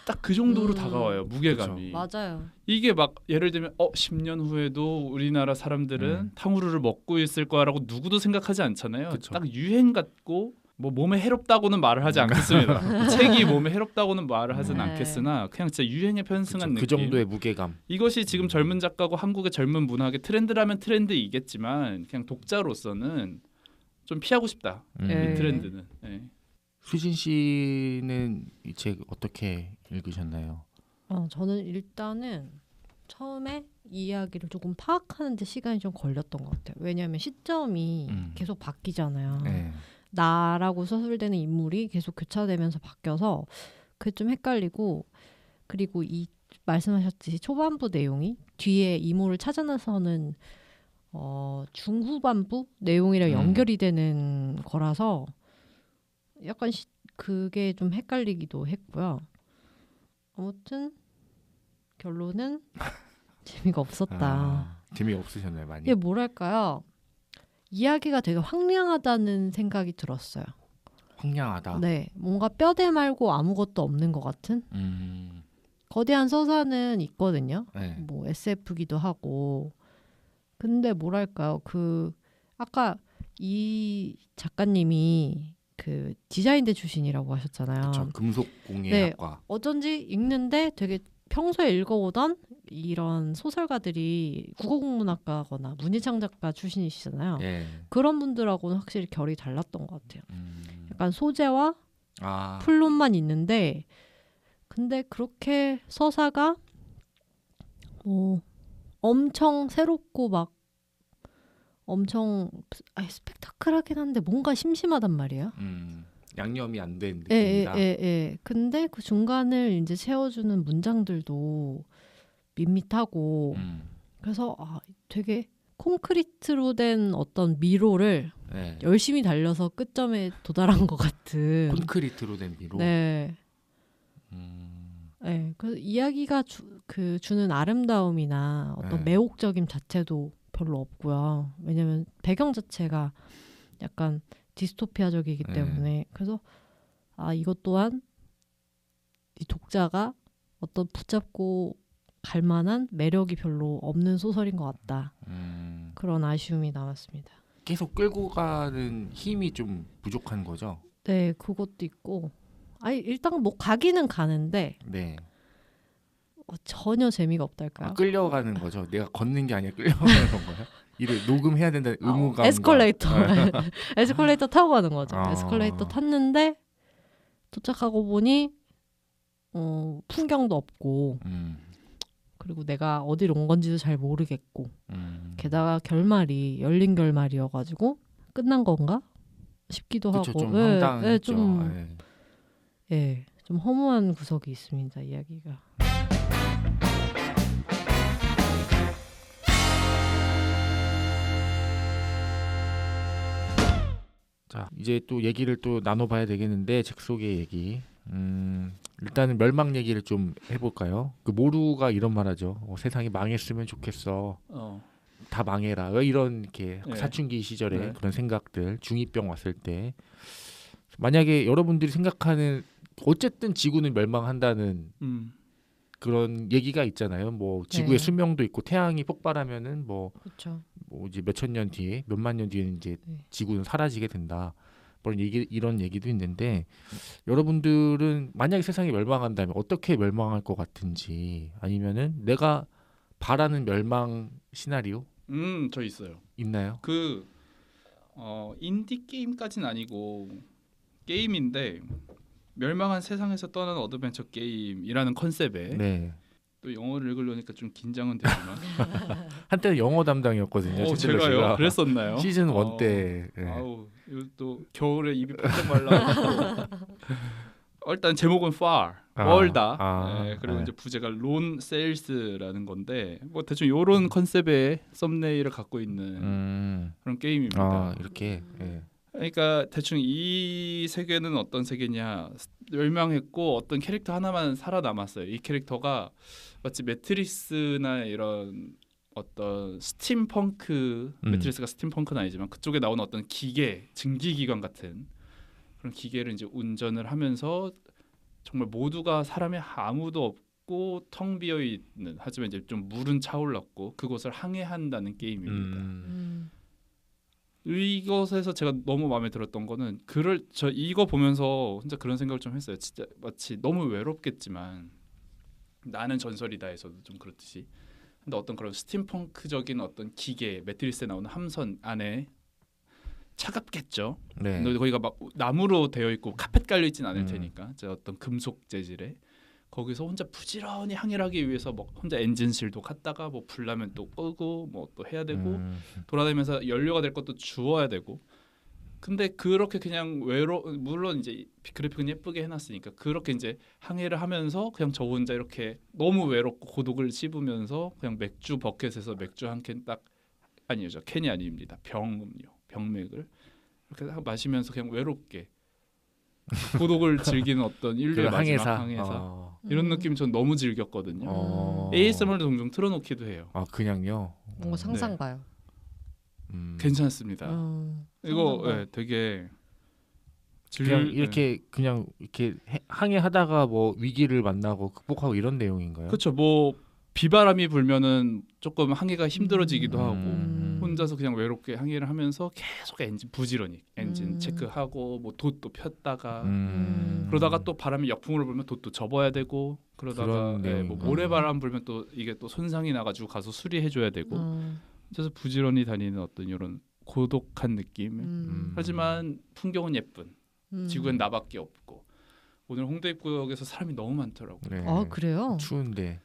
딱 그 정도로 다가와요. 무게감이. 맞아요. 이게 막 예를 들면 10년 후에도 우리나라 사람들은 탕후루를 먹고 있을 거라고 누구도 생각하지 않잖아요. 그쵸. 딱 유행 같고 뭐 몸에 해롭다고는 말을 하지 않겠습니다. 책이 몸에 해롭다고는 말을 하진 않겠으나 그냥 진짜 유행에 편승한 느낌. 그 정도의 무게감. 이것이 지금 젊은 작가고 한국의 젊은 문학의 트렌드라면 트렌드이겠지만 그냥 독자로서는 좀 피하고 싶다. 이 트렌드는. 수진 씨는 이 책 어떻게 읽으셨나요? 저는 일단은 처음에 이 이야기를 조금 파악하는 데 시간이 좀 걸렸던 것 같아요. 왜냐하면 시점이 계속 바뀌잖아요. 네. 나라고 서술되는 인물이 계속 교차되면서 바뀌어서 그게 좀 헷갈리고 그리고 이 말씀하셨듯이 초반부 내용이 뒤에 이모를 찾아 나서는 중후반부 내용이랑 연결이 되는 거라서 약간 그게 좀 헷갈리기도 했고요. 아무튼 결론은 재미가 없었다. 재미없으셨나요, 많이? 이게 뭐랄까요? 이야기가 되게 황량하다는 생각이 들었어요. 황량하다. 네, 뭔가 뼈대 말고 아무것도 없는 것 같은? 거대한 서사는 있거든요. 네. 뭐 SF기도 하고. 근데 뭐랄까요? 아까 이 작가님이 그 디자인대 출신이라고 하셨잖아요. 그쵸, 금속공예학과. 네, 어쩐지 읽는데 되게 평소에 읽어오던 이런 소설가들이 국어국문학과거나 문예창작가 출신이시잖아요. 네. 그런 분들하고는 확실히 결이 달랐던 것 같아요. 약간 소재와 아. 플롯만 있는데 근데 그렇게 서사가 엄청 새롭고 막 엄청 스펙타클하긴 한데 뭔가 심심하단 말이에요. 양념이 안 된 예, 느낌이다. 근데 그 중간을 이제 채워주는 문장들도 밋밋하고 그래서 되게 콘크리트로 된 어떤 미로를 네. 열심히 달려서 끝점에 도달한 것 같은. 콘크리트로 된 미로. 네. 음, 네. 그래서 이야기가 주는 아름다움이나 어떤 네. 매혹적임 자체도 별로 없고요. 왜냐면 배경 자체가 약간 디스토피아적이기 네. 때문에 그래서 이것 또한 이 독자가 어떤 붙잡고 갈 만한 매력이 별로 없는 소설인 것 같다. 그런 아쉬움이 남았습니다. 계속 끌고 가는 힘이 좀 부족한 거죠. 네, 그것도 있고. 일단 뭐 가기는 가는데 네. 전혀 재미가 없달까요? 끌려가는 거죠. 내가 걷는 게 아니라 끌려가는 건가요? 이를 녹음해야 된다는 의무감. 에스컬레이터. 에스컬레이터 타고 가는 거죠. 아. 에스컬레이터 탔는데 도착하고 보니 풍경도 없고 그리고 내가 어디로 온 건지도 잘 모르겠고 게다가 결말이 열린 결말이어가지고 끝난 건가 싶기도 그쵸, 하고 좀 황당했죠. 좀 허무한 구석이 있습니다. 이야기가. 자, 이제 또 얘기를 또 나눠봐야 되겠는데 책 속의 얘기. 일단은 멸망 얘기를 좀 해볼까요? 그 모루가 이런 말하죠. 세상이 망했으면 좋겠어. 다 망해라. 이런 이렇게 네. 사춘기 시절에 네. 그런 생각들, 중2병 왔을 때 만약에 여러분들이 생각하는 어쨌든 지구는 멸망한다는 그런 얘기가 있잖아요. 뭐 지구의 네. 수명도 있고 태양이 폭발하면은 뭐 그렇죠. 이제 몇천 년 뒤에 몇만 년 뒤에는 이제 네. 지구는 지구는 사라지게 된다. 이런 얘기도 있는데 여러분들은 만약에 세상이 멸망한다면 어떻게 멸망할 것 같은지 아니면은 내가 바라는 멸망 시나리오 저 있어요. 있나요? 그 인디 게임까지는 아니고 게임인데 멸망한 세상에서 떠나는 어드벤처 게임이라는 컨셉에 네. 또 영어를 읽으려니까 좀 긴장은 되지만 한때는 영어 담당이었거든요. 칠칠러 제가요? 씨가. 그랬었나요? 시즌 1 때. 네. 아우 이거 또 겨울에 입이 펄쩍 말라. 일단 제목은 Far 멀다. 네, 그리고 네. 이제 부제가 론 세일스라는 건데 뭐 대충 이런 컨셉의 썸네일을 갖고 있는 그런 게임입니다. 이렇게. 네. 그러니까 대충 이 세계는 어떤 세계냐, 멸망했고 어떤 캐릭터 하나만 살아남았어요. 이 캐릭터가 마치 매트리스나 이런 어떤 스팀펑크, 매트리스가 스팀펑크는 아니지만 그쪽에 나오는 어떤 기계, 증기기관 같은 그런 기계를 이제 운전을 하면서 정말 모두가 사람이 아무도 없고 텅 비어 있는, 하지만 이제 좀 물은 차올랐고 그곳을 항해한다는 게임입니다. 이것에서 제가 너무 마음에 들었던 거는 저 이거 보면서 혼자 그런 생각을 좀 했어요. 진짜 마치 너무 외롭겠지만 나는 전설이다에서도 좀 그렇듯이, 근데 어떤 그런 스팀펑크적인 어떤 기계, 매트리스에 나오는 함선 안에 차갑겠죠. 네. 근데 거기가 막 나무로 되어 있고 카펫 깔려 있진 않을 테니까 저 어떤 금속 재질에 거기서 혼자 부지런히 항해를 하기 위해서 뭐 혼자 엔진실도 갔다가 뭐 불나면 또 끄고 뭐 또 해야 되고 돌아다니면서 연료가 될 것도 주워야 되고. 근데 그렇게 그냥 물론 이제 그래픽은 예쁘게 해놨으니까 그렇게 이제 항해를 하면서 그냥 저 혼자 이렇게 너무 외롭고 고독을 씹으면서 그냥 맥주 버켓에서 맥주 한 캔 딱, 아니죠, 캔이 아닙니다, 병맥을 이렇게 마시면서 그냥 외롭게 고독을 즐기는 어떤 인류의 마지막 항해사 이런 느낌 전 너무 즐겼거든요. ASMR도 종종 틀어놓기도 해요. 그냥요. 뭔가 상상 가요. 괜찮습니다. 이거 되게 그냥 이렇게 그냥 이렇게 항해하다가 뭐 위기를 만나고 극복하고 이런 내용인가요? 그렇죠. 뭐 비바람이 불면은 조금 항해가 힘들어지기도 하고 혼자서 그냥 외롭게 항해를 하면서 계속 부지런히 엔진 체크하고 뭐 돛도 폈다가 그러다가 또 바람이 역풍으로 불면 돛도 접어야 되고 그러다가 뭐 모래바람 불면 또 이게 또 손상이 나가지고 가서 수리해줘야 되고 그래서 부지런히 다니는 어떤 이런 고독한 느낌. 하지만 풍경은 예쁜. 지구엔 나밖에 없고. 오늘 홍대 입구역에서 사람이 너무 많더라고요. 네. 그래요? 추운데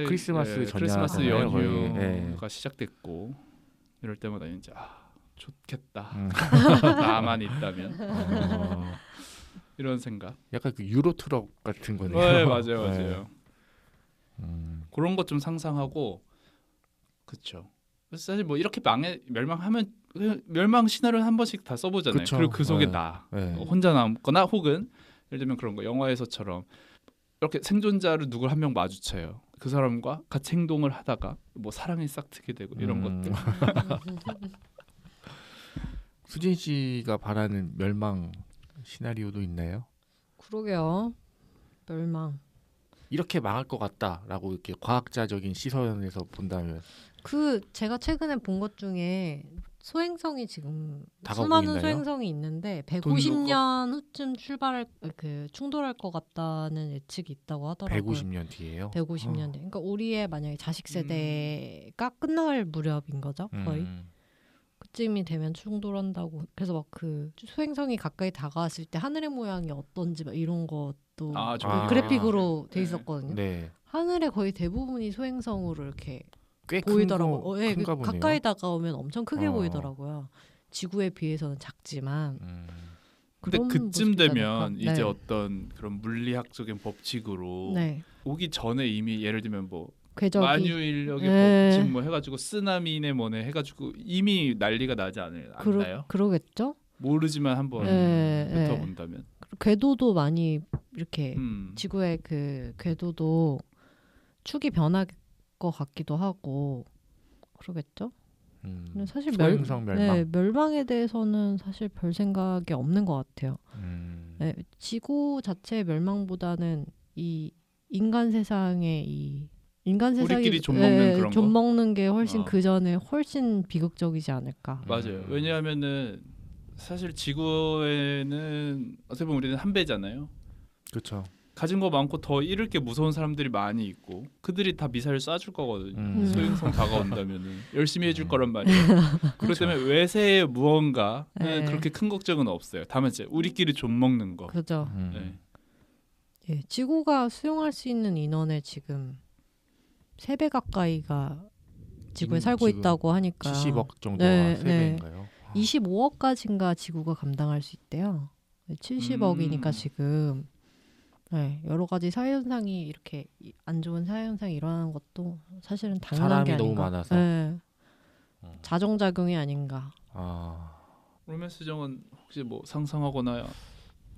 크리스마스 크리스마스 연휴가 시작됐고 이럴 때마다 이제 좋겠다. 나만 있다면. 이런 생각. 약간 그 유로 트럭 같은 거네요. 네, 맞아요, 맞아요. 네. 그런 것 좀 상상하고 그렇죠. 사실 뭐 이렇게 멸망하면 멸망 시나리오는 한 번씩 다 써보잖아요. 그쵸. 그리고 그 속에 네. 나 네. 혼자 남거나 혹은 예를 들면 그런 거 영화에서처럼 이렇게 생존자를 누굴 한 명 마주쳐요. 그 사람과 같이 행동을 하다가 뭐 사랑에 싹트게 되고 이런 것들. 수진 씨가 바라는 멸망 시나리오도 있나요? 그러게요. 멸망. 이렇게 망할 것 같다라고 이렇게 과학자적인 시선에서 본다면 제가 최근에 본 것 중에 소행성이 지금 다가오고 수많은 있나요? 소행성이 있는데 돈 150년 후쯤 충돌할 것 같다는 예측이 있다고 하더라고요. 150년 뒤에요. 150년 뒤. 그러니까 우리의 만약에 자식 세대가 끝날 무렵인 거죠, 거의. 그쯤이 되면 충돌한다고. 그래서 막 그 소행성이 가까이 다가왔을 때 하늘의 모양이 어떤지 막 이런 것도 그래픽으로 돼 있었거든요. 네. 하늘의 거의 대부분이 소행성으로 이렇게 꽤 보이더라고요. 네, 큰가 보네요. 가까이 다가오면 엄청 크게 보이더라고요. 지구에 비해서는 작지만. 근데 그런 그쯤 모습이지 되면 않을까? 이제 네. 어떤 그런 물리학적인 법칙으로 네. 오기 전에 이미 예를 들면 뭐 궤적이 만유 인력의 네. 법칙 뭐 해가지고 쓰나미네 뭐네 해가지고 이미 난리가 나지 않나요? 그러겠죠. 모르지만 한번 네, 뱉어본다면. 궤도도 많이 이렇게 음. 지구의 그 궤도도 축이 변할 것 같기도 하고 그러겠죠. 근데 사실 소행성 멸망. 네, 멸망에 대해서는 사실 별 생각이 없는 것 같아요. 네, 지구 자체의 멸망보다는 이 인간 세상이 우리끼리 좀 먹는 그런 좀 거? 먹는 게 훨씬 그 전에 훨씬 비극적이지 않을까. 맞아요. 왜냐하면은 사실 지구에는 어떻게 보면 우리는 한 배잖아요. 그렇죠. 가진 거 많고 더 잃을 게 무서운 사람들이 많이 있고 그들이 다 미사일 쏴줄 거거든요. 소행성 다가온다면은 열심히 해줄 거란 말이에요. 그렇기 때문에 외세의 무언가는 네. 그렇게 큰 걱정은 없어요. 다만 이제 우리끼리 좀 먹는 거. 그죠. 네. 예, 지구가 수용할 수 있는 인원의 지금 3배 가까이가 지구에 살고 지금 있다고 하니까 70억 정도가 네, 3배인가요? 25억까지인가 지구가 감당할 수 있대요. 70억이니까 지금 여러 가지 사회현상이 이렇게 안 좋은 사회현상이 일어나는 것도 사실은 당연한 게 사람이 너무 아닌가. 많아서. 자정작용이 아닌가. 로맨스 정은 혹시 뭐 상상하거나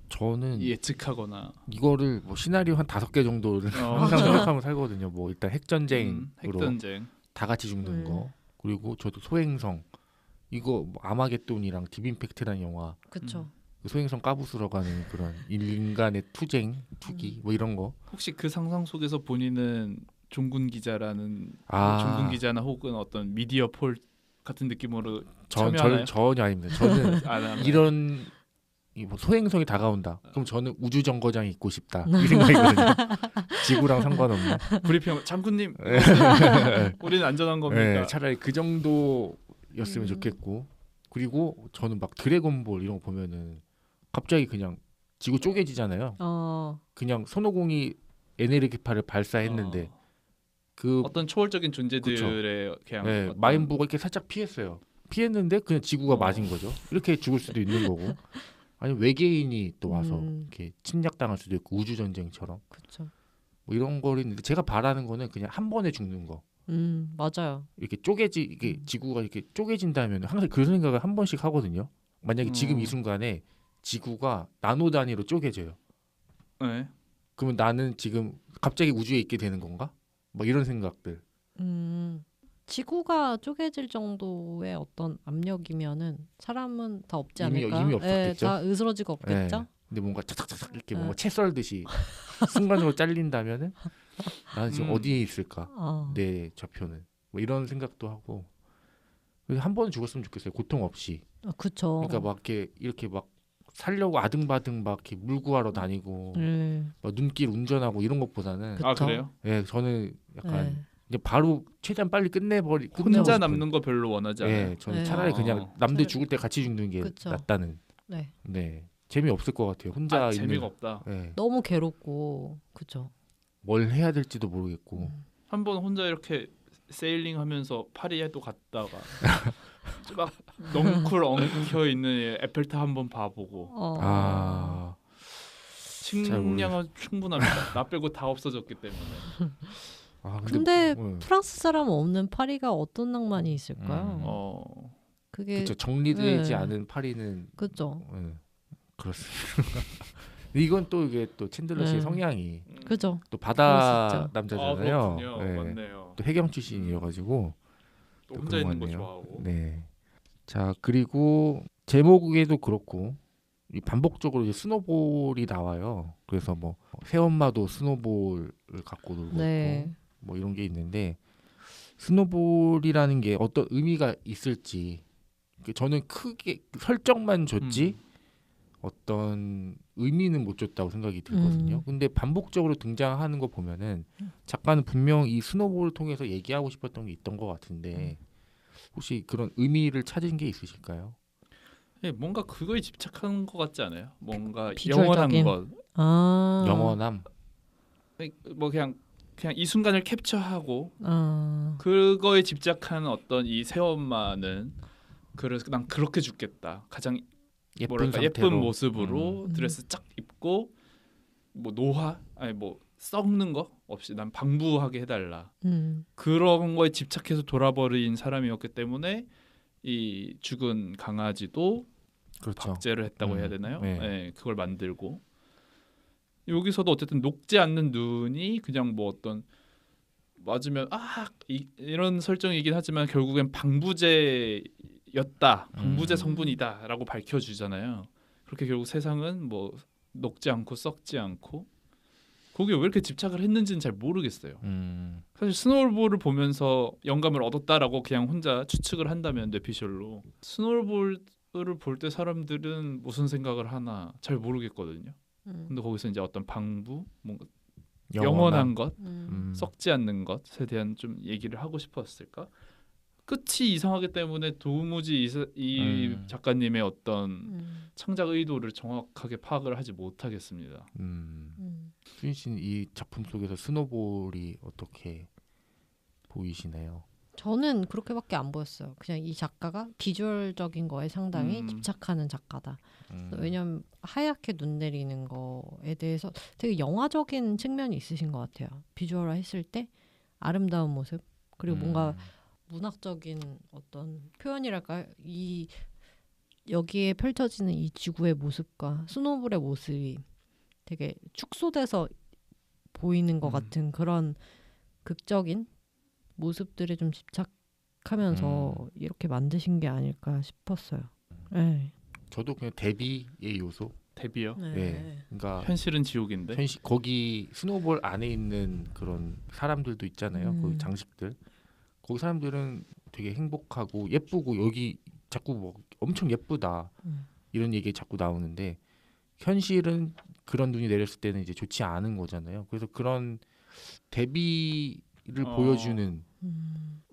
저는 예측하거나 이거를 뭐 시나리오 한 5개 정도를 항상 생각하면 살거든요. 뭐 일단 핵전쟁으로 핵전쟁 다 같이 죽는 거. 그리고 저도 소행성 이거 뭐 아마겟돈이랑 딥임팩트라는 영화 그렇죠. 그 소행성 까부수러 가는 그런 인간의 투기 뭐 이런 거. 혹시 그 상상 속에서 본인은 종군 기자라는 종군 기자나 혹은 어떤 미디어 폴 같은 느낌으로 참여하나요? 전혀 아닙니다. 저는 이런 뭐 소행성이 다가온다. 그럼 저는 우주 정거장에 있고 싶다. 이 생각이거든요. 지구랑 상관없는. 브리핑 장군님, 우리는 안전한 겁니까? 네, 차라리 그 정도였으면 좋겠고. 그리고 저는 막 드래곤볼 이런 거 보면은 갑자기 그냥 지구 쪼개지잖아요. 그냥 손오공이 에네르기파를 발사했는데 그 어떤 초월적인 존재들의 그냥 네, 마인부가 이렇게 살짝 피했는데 그냥 지구가 맞은 거죠. 이렇게 죽을 수도 있는 거고. 아니 외계인이 또 와서 이렇게 침략당할 수도 있고 우주 전쟁처럼. 그렇죠. 뭐 이런 거를 있는데 제가 바라는 거는 그냥 한 번에 죽는 거. 맞아요. 이렇게 이게 지구가 이렇게 쪼개진다면 항상 그 생각을 한 번씩 하거든요. 만약에 지금 이 순간에 지구가 나노 단위로 쪼개져요. 네. 그러면 나는 지금 갑자기 우주에 있게 되는 건가? 뭐 이런 생각들. 지구가 쪼개질 정도의 어떤 압력이면은 사람은 다 없지 않을까? 이미 없었겠죠. 다 으스러지고 없겠죠. 네. 근데 뭔가 착착착 이렇게 뭔가 채 썰듯이 순간적으로 잘린다면은 나는 지금 어디에 있을까? 내 좌표는 뭐 이런 생각도 하고 한 번은 죽었으면 좋겠어요. 고통 없이. 그렇죠. 그러니까 막 이렇게 막 살려고 아등바등 막 이렇게 물구하러 다니고 막 눈길 운전하고 이런 것보다는 그래요? 네, 저는 약간 이제 바로 최대한 빨리 혼자 남는 거 별로 원하지 않아요. 네, 저는 차라리 그냥 남들 죽을 때 같이 죽는 게 낫다는. 네. 재미없을 것 같아요. 혼자 있는. 재미가 없다. 네. 너무 괴롭고 그렇죠. 뭘 해야 될지도 모르겠고. 한번 혼자 이렇게 세일링하면서 파리에도 갔다가 막 넝쿨 엉켜 있는 에펠탑 한번 봐보고. 식량은 충분합니다. 나 빼고 다 없어졌기 때문에. 근데 프랑스 사람 없는 파리가 어떤 낭만이 있을까요? 그게 그렇죠. 정리되지 않은 파리는 그렇죠. 그렇습니다. 이건 또 이게 또 챈들러 씨의 성향이 그죠. 또 바다 남자잖아요. 맞네요. 또 해경 출신이어가지고 또 혼자 있는 거 좋아하고. 네. 자 그리고 제목에도 그렇고 반복적으로 이제 스노볼이 나와요. 그래서 뭐 새엄마도 스노볼을 갖고 놀고 있고 뭐 이런 게 있는데 스노볼이라는 게 어떤 의미가 있을지 저는 크게 설정만 줬지 어떤 의미는 못 줬다고 생각이 들거든요. 근데 반복적으로 등장하는 거 보면은 작가는 분명 이 스노볼을 통해서 얘기하고 싶었던 게 있던 것 같은데 혹시 그런 의미를 찾은 게 있으실까요? 네, 뭔가 그거에 집착하는 것 같지 않아요? 뭔가 비주얼적인. 영원한 것. 영원함. 뭐 그냥 이 순간을 캡처하고 그거에 집착하는 어떤 이 새엄마는 그래서 난 그렇게 죽겠다. 가장 예쁜 모습으로 드레스 쫙 입고 뭐 노화 아니 뭐 썩는 거 없이 난 방부하게 해달라. 그런 거에 집착해서 돌아버린 사람이었기 때문에 이 죽은 강아지도 그렇죠. 박제를 했다고 해야 되나요? 네. 네, 그걸 만들고 여기서도 어쨌든 녹지 않는 눈이 그냥 뭐 어떤 맞으면 이런 설정이긴 하지만 결국엔 방부제였다, 방부제 성분이다라고 밝혀주잖아요. 그렇게 결국 세상은 뭐 녹지 않고 썩지 않고 거기에 왜 이렇게 집착을 했는지는 잘 모르겠어요. 사실 스노볼을 보면서 영감을 얻었다라고 그냥 혼자 추측을 한다면 뇌피셜로 스노볼을 볼 때 사람들은 무슨 생각을 하나 잘 모르겠거든요. 근데 거기서 이제 어떤 방부, 뭔가 영원한 것, 썩지 않는 것에 대한 좀 얘기를 하고 싶었을까? 끝이 이상하기 때문에 도무지 이 작가님의 어떤 창작 의도를 정확하게 파악을 하지 못하겠습니다. 수인 씨는 이 작품 속에서 스노볼이 어떻게 보이시나요? 저는 그렇게밖에 안 보였어요. 그냥 이 작가가 비주얼적인 거에 상당히 집착하는 작가다. 왜냐면 하얗게 눈 내리는 거에 대해서 되게 영화적인 측면이 있으신 것 같아요. 비주얼화 했을 때 아름다운 모습 그리고 뭔가 문학적인 어떤 표현이랄까 이 여기에 펼쳐지는 이 지구의 모습과 스노볼의 모습이 되게 축소돼서 보이는 것 같은 그런 극적인 모습들에 좀 집착하면서 이렇게 만드신 게 아닐까 싶었어요. 네. 저도 그냥 대비의 요소. 대비요? 네. 그러니까 현실은 지옥인데. 거기 스노볼 안에 있는 그런 사람들도 있잖아요. 그 장식들. 거기 사람들은 되게 행복하고 예쁘고 여기 자꾸 뭐 엄청 예쁘다 이런 얘기 자꾸 나오는데 현실은 그런 눈이 내렸을 때는 이제 좋지 않은 거잖아요. 그래서 그런 대비를 보여주는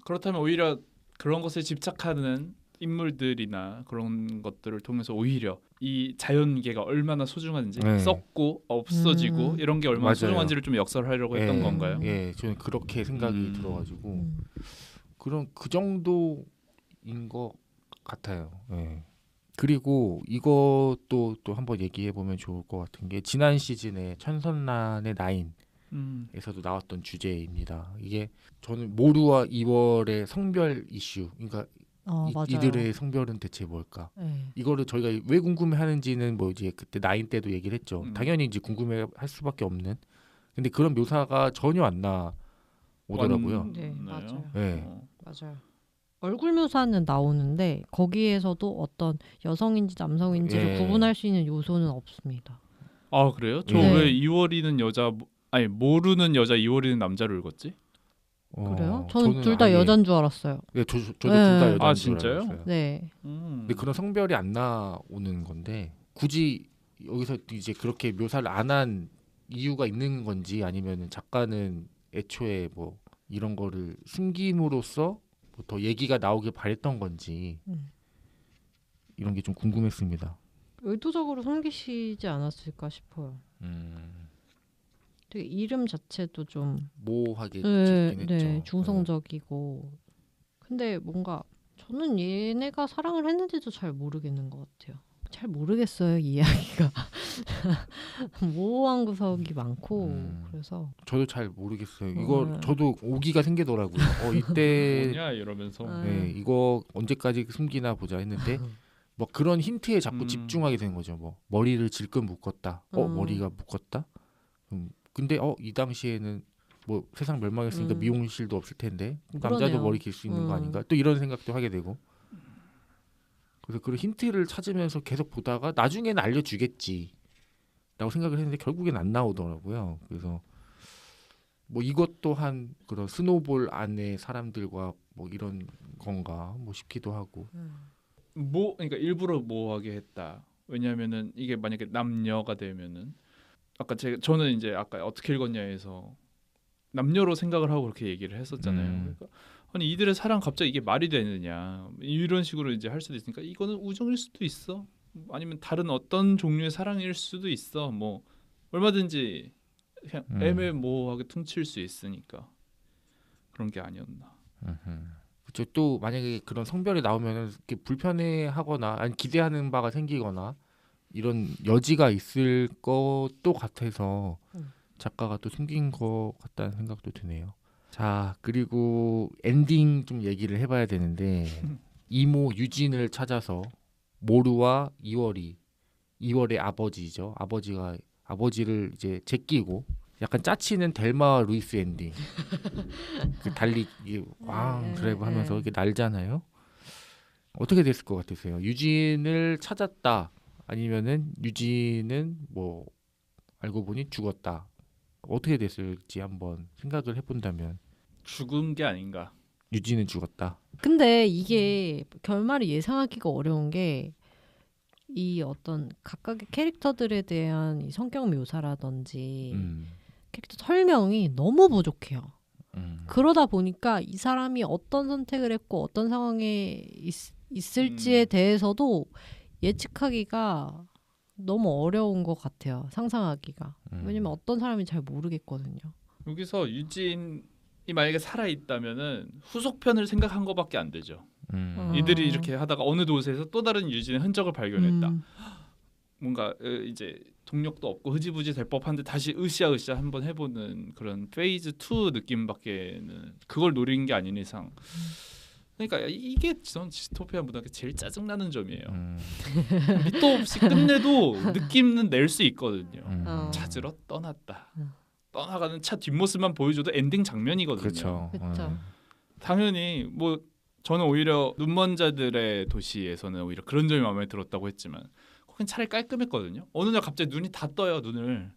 그렇다면 오히려 그런 것에 집착하는 인물들이나 그런 것들을 통해서 오히려 이 자연계가 얼마나 소중한지 썩고 없어지고 이런 게 얼마나 맞아요. 소중한지를 좀 역설하려고 했던 건가요? 예, 저는 그렇게 생각이 들어가지고 그런 그 정도인 것 같아요. 예. 그리고 이것도 또 한번 얘기해 보면 좋을 것 같은 게 지난 시즌에 천선란의 나인에서도 나왔던 주제입니다. 이게 저는 모루와 이월의 성별 이슈, 그러니까 이들의 성별은 대체 뭘까? 이거를 저희가 왜 궁금해하는지는 뭐 이제 그때 나인 때도 얘기를 했죠. 당연히 이제 궁금해할 수밖에 없는. 근데 그런 묘사가 전혀 안 나오더라고요. 네, 맞아요. 네. 맞아요. 얼굴 묘사는 나오는데 거기에서도 어떤 여성인지 남성인지를 구분할 수 있는 요소는 없습니다. 아 그래요? 저 왜 이월이는 여자 아니 모르는 여자 이월이는 남자로 읽었지? 그래요? 저는 둘 다 여잔 줄 알았어요. 네, 저도 둘 다 여잔 줄 진짜요? 알았어요. 네. 근데 그런 성별이 안 나오는 건데 굳이 여기서 이제 그렇게 묘사를 안 한 이유가 있는 건지 아니면 작가는 애초에 뭐 이런 거를 숨김으로써 더 얘기가 나오길 바랬던 건지 이런 게 좀 궁금했습니다. 의도적으로 숨기시지 않았을까 싶어요. 되게 이름 자체도 좀 모호하게 짓긴 했죠. 네, 중성적이고 근데 뭔가 저는 얘네가 사랑을 했는지도 잘 모르겠는 것 같아요. 잘 모르겠어요 이 이야기가. 모호한 구석이 많고 그래서 저도 잘 모르겠어요. 이거 저도 오기가 생기더라고요. 이때 뭐냐 이러면서 네, 이거 언제까지 숨기나 보자 했는데 뭐 그런 힌트에 자꾸 집중하게 되는 거죠. 뭐 머리를 질끈 묶었다. 머리가 묶었다. 근데 이 당시에는 뭐 세상 멸망했으니까 미용실도 없을 텐데 남자도 그러네요. 머리 길 수 있는 거 아닌가? 또 이런 생각도 하게 되고. 그래서 그런 힌트를 찾으면서 계속 보다가 나중에는 알려주겠지라고 생각을 했는데 결국엔 안 나오더라고요. 그래서 뭐 이것 또한 그런 스노볼 안에 사람들과 뭐 이런 건가 뭐 싶기도 하고. 그러니까 일부러 모호하게 했다. 왜냐하면은 이게 만약에 남녀가 되면은 아까 저는 이제 아까 어떻게 읽었냐에서 남녀로 생각을 하고 그렇게 얘기를 했었잖아요. 그러니까 아니 이들의 사랑 갑자기 이게 말이 되느냐 이런 식으로 이제 할 수도 있으니까 이거는 우정일 수도 있어. 아니면 다른 어떤 종류의 사랑일 수도 있어. 뭐 얼마든지 그냥 애매모호하게 퉁칠 수 있으니까 그런 게 아니었나. 그렇죠. 또 만약에 그런 성별이 나오면 이렇게 불편해하거나 아니 기대하는 바가 생기거나 이런 여지가 있을 것도 같아서 작가가 또 숨긴 것 같다는 생각도 드네요. 자, 그리고 엔딩 좀 얘기를 해봐야 되는데 이모 유진을 찾아서 모루와 이월의 아버지죠. 아버지를 이제 제끼고 약간 짜치는 델마와 루이스 엔딩. 그 달리기 왕 드라이브 하면서 이렇게 날잖아요. 어떻게 됐을 것 같으세요? 유진을 찾았다. 아니면은 유진은 뭐 알고 보니 죽었다. 어떻게 됐을지 한번 생각을 해본다면 죽은 게 아닌가. 유진은 죽었다. 근데 이게 결말을 예상하기가 어려운 게 이 어떤 각각의 캐릭터들에 대한 이 성격 묘사라든지 캐릭터 설명이 너무 부족해요. 그러다 보니까 이 사람이 어떤 선택을 했고 어떤 상황에 있을지에 대해서도 예측하기가 너무 어려운 것 같아요. 상상하기가. 왜냐면 어떤 사람인지 잘 모르겠거든요. 여기서 유진이 만약에 살아있다면은 후속편을 생각한 것밖에 안 되죠. 이들이 이렇게 하다가 어느 도시에서 또 다른 유진의 흔적을 발견했다. 뭔가 이제 동력도 없고 흐지부지 될 법한데 다시 으쌰으쌰 한번 해보는 그런 페이즈 2 느낌밖에는 그걸 노린 게 아닌 이상 그러니까 이게 전 디스토피아 문학의 제일 짜증나는 점이에요. 밑도 없이 끝내도 느낌은 낼 수 있거든요. 찾으러 떠났다. 떠나가는 차 뒷모습만 보여줘도 엔딩 장면이거든요. 그렇죠. 당연히 뭐 저는 오히려 눈먼 자들의 도시에서는 오히려 그런 점이 마음에 들었다고 했지만 거긴 차라리 깔끔했거든요. 어느 날 갑자기 눈이 다 떠요. 눈을.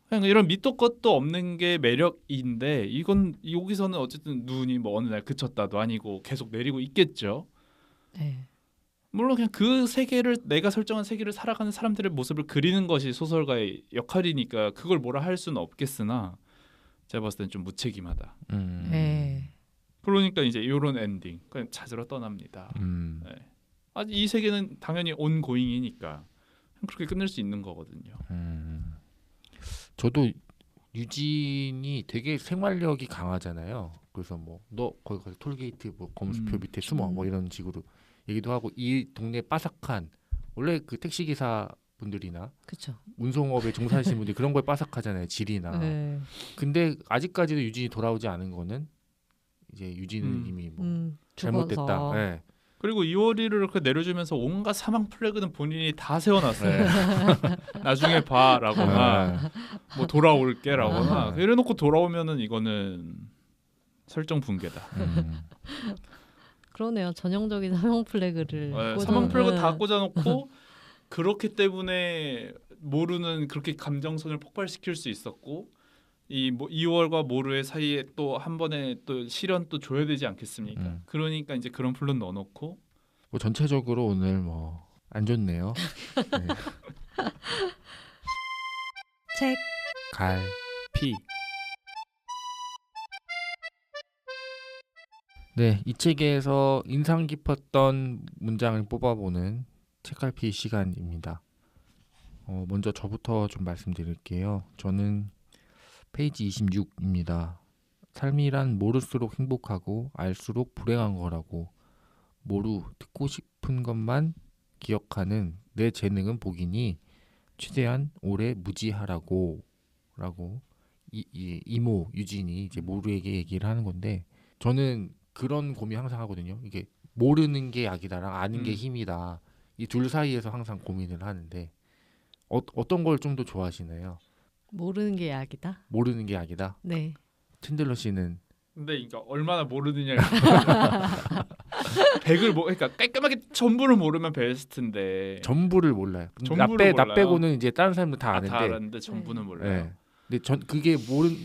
그냥 이런 밑도 끝도 없는 게 매력인데 이건 여기서는 어쨌든 눈이 뭐 어느 날 그쳤다도 아니고 계속 내리고 있겠죠. 네. 물론 그냥 그 세계를 내가 설정한 세계를 살아가는 사람들의 모습을 그리는 것이 소설가의 역할이니까 그걸 뭐라 할 수는 없겠으나 제가 봤을 때는 좀 무책임하다. 네. 그러니까 이제 이런 엔딩 그냥 찾으러 떠납니다. 네. 이 세계는 당연히 온고잉이니까 그렇게 끝낼 수 있는 거거든요. 저도 유진이 되게 생활력이 강하잖아요. 그래서 뭐 너 거기 가서 톨게이트 뭐 검수표 밑에 숨어 뭐 이런 식으로 얘기도 하고 이 동네 빠삭한 원래 그 택시 기사 분들이나 그쵸. 운송업에 종사하시는 분들이 그런 거에 빠삭하잖아요. 질이나. 네. 근데 아직까지도 유진이 돌아오지 않은 거는 이제 유진은 이미 뭐 잘못됐다. 죽어서. 네. 그리고 2월이를 이렇게 내려주면서 온갖 사망 플래그는 본인이 다 세워놨어요. 나중에 봐라거나 뭐 돌아올게라거나 이래놓고 돌아오면은 이거는 설정 붕괴다. 그러네요. 전형적인 사망 플래그를 사망 플래그 다 꽂아놓고 그렇기 때문에 모루는 그렇게 감정선을 폭발시킬 수 있었고 이 뭐 2월과 모루의 사이에 또 한 번에 또 실현 또 줘야 되지 않겠습니까? 그러니까 이제 그런 플롯 넣어놓고 뭐 전체적으로 오늘 뭐 안 좋네요. 네. 책 갈 피 네, 이 책에서 인상 깊었던 문장을 뽑아보는 책갈피 시간입니다. 먼저 저부터 좀 말씀드릴게요. 저는 페이지 26입니다. 삶이란 모를수록 행복하고 알수록 불행한 거라고 듣고 싶은 것만 기억하는 내 재능은 복이니 최대한 오래 무지하라고라고 이모 유진이 이제 모루에게 얘기를 하는 건데 저는 그런 고민 항상 하거든요. 이게 모르는 게 약이다랑 아는 게 힘이다. 이 둘 사이에서 항상 고민을 하는데 어떤 걸 좀 더 좋아하시나요? 모르는 게 약이다. 모르는 게 약이다. 네. 챈들러 씨는 근데 그러니까 얼마나 모르느냐. 100을 그러니까 깔끔하게 전부를 모르면 베스트인데 전부를 몰라요. 전부를 나 몰라요? 빼고는 이제 다른 사람들 다 다 아는데. 알았는데 전부는 네. 몰라요. 네. 근데 그게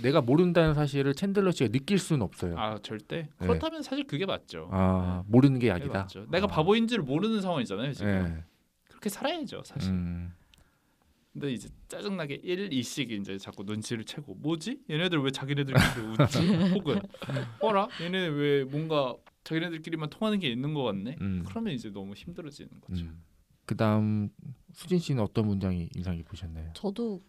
내가 모른다는 사실을 챈들러 씨가 느낄 수는 없어요. 아 절대. 네. 그렇다면 사실 그게 맞죠. 모르는 게 그게 약이다. 맞죠. 내가 바보인지를 모르는 상황이잖아요 지금. 네. 그렇게 살아야죠 사실. 근데 이제 짜증나게 1, 2씩 이제 자꾸 눈치를 채고 뭐지? 얘네들 왜 자기네들끼리 웃지? 혹은 어라? 얘네 왜 뭔가 자기네들끼리만 통하는 게 있는 것 같네? 그러면 이제 너무 힘들어지는 거죠. 그다음 수진 씨는 어떤 문장이 인상 깊으셨나요? 저도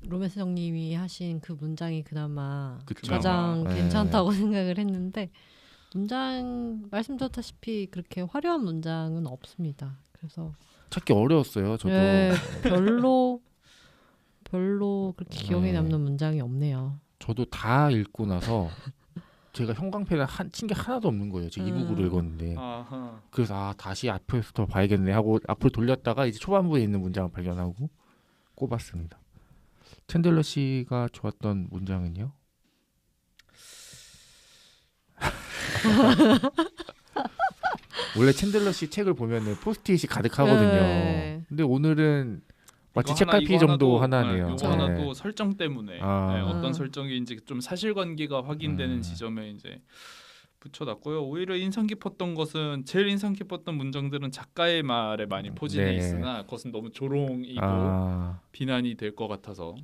로맨스 형님이 하신 그 문장이 그나마 그쵸. 가장 네. 괜찮다고 생각을 했는데 문장 말씀드렸다시피 그렇게 화려한 문장은 없습니다. 그래서 찾기 어려웠어요. 저도. 네, 별로 그렇게 기억에 네. 남는 문장이 없네요. 저도 다 읽고 나서 제가 형광펜을 친 게 하나도 없는 거예요. 제가 이북으로 읽었는데. 아하. 그래서 다시 앞에서부터 봐야겠네 하고 앞으로 돌렸다가 이제 초반부에 있는 문장을 발견하고 꼽았습니다. 챈들러 씨가 좋았던 문장은요? 원래 챈들러 씨 책을 보면은 포스트잇이 가득하거든요. 네. 근데 오늘은 마치 이거 책갈피 이거 정도 하나도, 하나네요. 이거 하나도 설정 때문에 아. 어떤 설정인지 좀 사실관계가 확인되는 음. 지점에 이제 붙여놨고요. 오히려 인상 깊었던 것은 제일 인상 깊었던 문장들은 작가의 말에 많이 포진해 네. 있으나 그것은 너무 조롱이고 아, 비난이 될 것 같아서.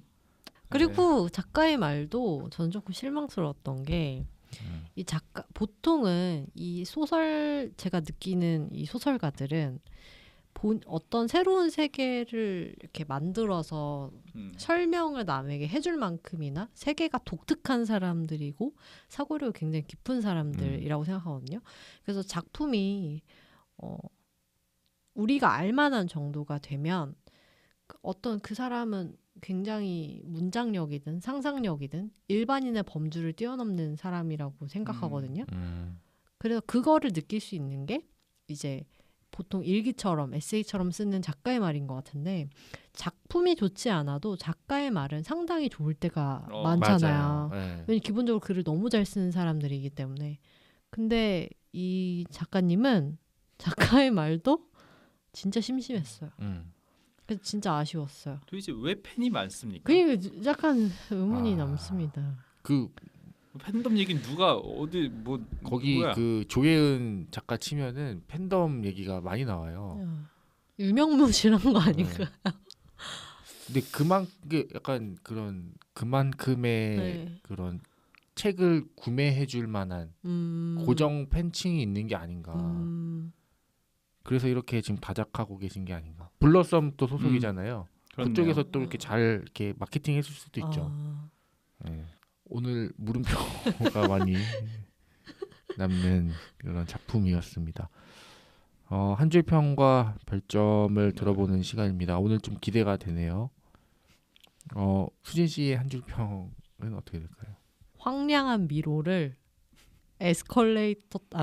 그리고 작가의 말도 저는 조금 실망스러웠던 게 이 작가 보통은 이 소설 제가 느끼는 이 소설가들은 어떤 새로운 세계를 이렇게 만들어서 설명을 남에게 해줄 만큼이나 세계가 독특한 사람들이고 사고력이 굉장히 깊은 사람들이라고 생각하거든요. 그래서 작품이 우리가 알만한 정도가 되면 어떤 그 사람은 굉장히 문장력이든 상상력이든 일반인의 범주를 뛰어넘는 사람이라고 생각하거든요. 그래서 그거를 느낄 수 있는 게 이제 보통 일기처럼 에세이처럼 쓰는 작가의 말인 것 같은데 작품이 좋지 않아도 작가의 말은 상당히 좋을 때가 많잖아요. 맞아요. 네. 왜냐면 기본적으로 글을 너무 잘 쓰는 사람들이기 때문에. 근데 이 작가님은 작가의 말도 진짜 심심했어요. 그래서 진짜 아쉬웠어요. 도대체 왜 팬이 많습니까? 그러니까 약간 의문이 남습니다. 그 팬덤 얘기는 누가 어디 뭐 거기 뭐야? 그 조예은 작가 치면은 팬덤 얘기가 많이 나와요. 유명무실한 거 아닌가? 근데 그게 약간 그만큼의 네. 그런 책을 구매해줄 만한 고정 팬층이 있는 게 아닌가. 그래서 이렇게 지금 다작하고 계신 게 아닌가. 블러썸 또 소속이잖아요. 그렇네요. 그쪽에서 또 이렇게 잘 이렇게 마케팅했을 수도 있죠. 아, 네. 오늘 물음표가 많이 남는 그런 작품이었습니다. 한 줄 평과 별점을 들어보는 시간입니다. 오늘 좀 기대가 되네요. 수진 씨의 한 줄 평은 어떻게 될까요? 황량한 미로를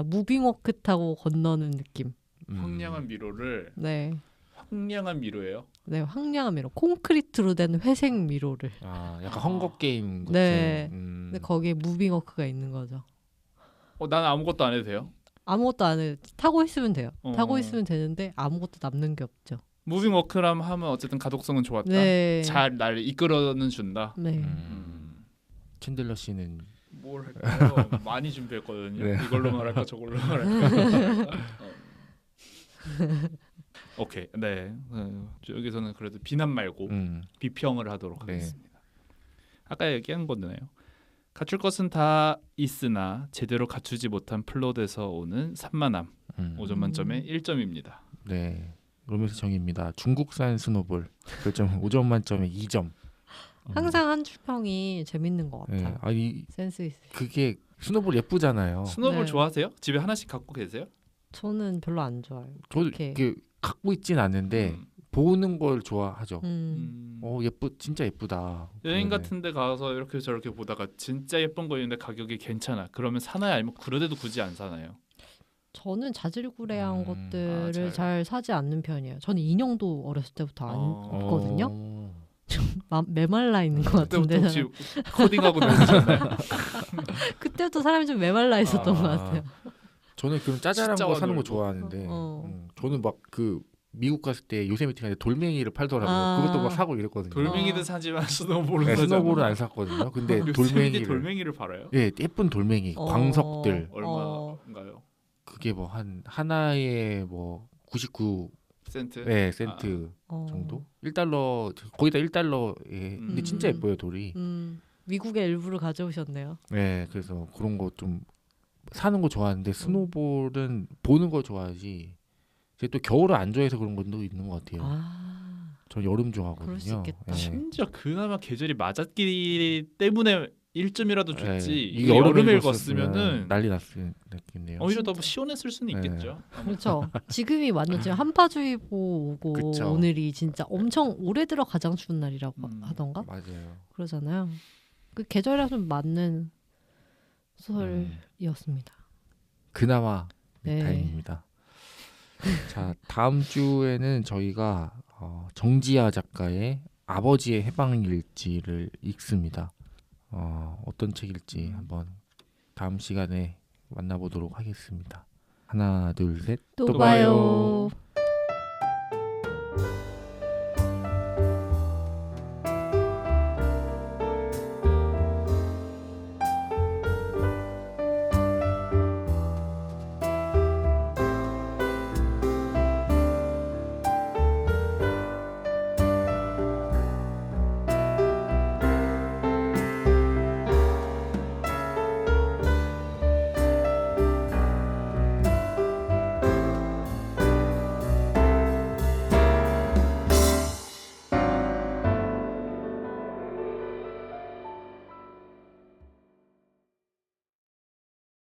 무빙워크 타고 건너는 느낌. 황량한 미로를 네. 황량한 미로예요. 네, 황량한 미로. 콘크리트로 된 회색 미로를. 약간 헝거 게임 같은. 네. 근데 거기에 무빙워크가 있는 거죠. 나는 아무것도 안 해도 돼요? 아무것도 안 해. 타고 있으면 돼요. 어. 타고 있으면 되는데 아무것도 남는 게 없죠. 무빙 워크람 하면 어쨌든 가독성은 좋았다. 네. 잘 날 이끌어는 준다. 네. 챈들러 씨는 뭘 할까요? 많이 준비했거든요. 네. 이걸로 말할까 저걸로 말할까. 오케이. 네. 여기서는 그래도 비난 말고 비평을 하도록 네. 하겠습니다. 아까 얘기한 거네요. 갖출 것은 다 있으나 제대로 갖추지 못한 플롯에서 오는 산만함. 5점 만점에 1점입니다. 네. 로맨스 정의입니다. 중국산 스노볼 별점 5점 만점에 2점. 항상 한 줄평이 재밌는 것 같아요. 네. 아니 센스 있어요. 그게 스노볼 예쁘잖아요. 스노볼 네. 좋아하세요? 집에 하나씩 갖고 계세요? 저는 별로 안 좋아요. 저도 그렇게. 갖고 있진 않는데 보는 걸 좋아하죠. 음. 진짜 예쁘다. 여행 그러네. 같은데 가서 이렇게 저렇게 보다가 진짜 예쁜 거 있는데 가격이 괜찮아. 그러면 사나요? 아니면 그런데도 굳이 안 사나요? 저는 자질구레한 것들을 잘. 잘 사지 않는 편이에요. 저는 인형도 어렸을 때부터 안 없거든요. 메말라 있는 것 같은데 그때부터 혹시 코딩하고 다니셨나요? 그때부터 사람이 좀 메말라 있었던 것 같아요. 저는 그런 짜잘한 진짜 거 사는 거 놀고. 좋아하는데 어. 저는 막 그 미국 갔을 때 요세미티 가는데 돌멩이를 팔더라고요. 그것도 막 사고 이랬거든요. 돌멩이도 사지만 스노볼은 네, 사지 스노볼은 않아. 안 샀거든요. 근데 요새미티 돌멩이를 돌멩이를 팔아요? 예, 예쁜 돌멩이, 광석들 얼마인가요? 그게 뭐 한 하나에 뭐 99 센트? 센트 어. 정도? 1달러 거의 다 1달러에 근데 진짜 예뻐요 돌이. 미국의 일부를 가져오셨네요. 네, 그래서 그런 거 좀 사는 거 좋아하는데 스노볼은 보는 거 좋아하지. 제가 또 겨울을 안 좋아해서 그런 것도 있는 것 같아요. 저 여름 좋아하거든요. 그럴 수 있겠다. 예. 심지어 그나마 계절이 맞았기 때문에 1점이라도 줬지. 예, 이게 여름에 읽었으면은 난리 났겠네요. 오히려 더 시원했을 수는 네. 있겠죠. 그렇죠. 지금이 완전 지금 한파주의보 오고 그쵸. 오늘이 진짜 엄청 올해 들어 가장 추운 날이라고 음. 하던가 맞아요. 그러잖아요. 그 계절이랑 좀 맞는 소설이었습니다. 그나마 네. 다행입니다. 자, 다음 주에는 저희가 정지아 작가의 아버지의 해방일지를 읽습니다. 어떤 책일지 한번 다음 시간에 만나보도록 하겠습니다. 하나, 둘, 셋. 또 봐요.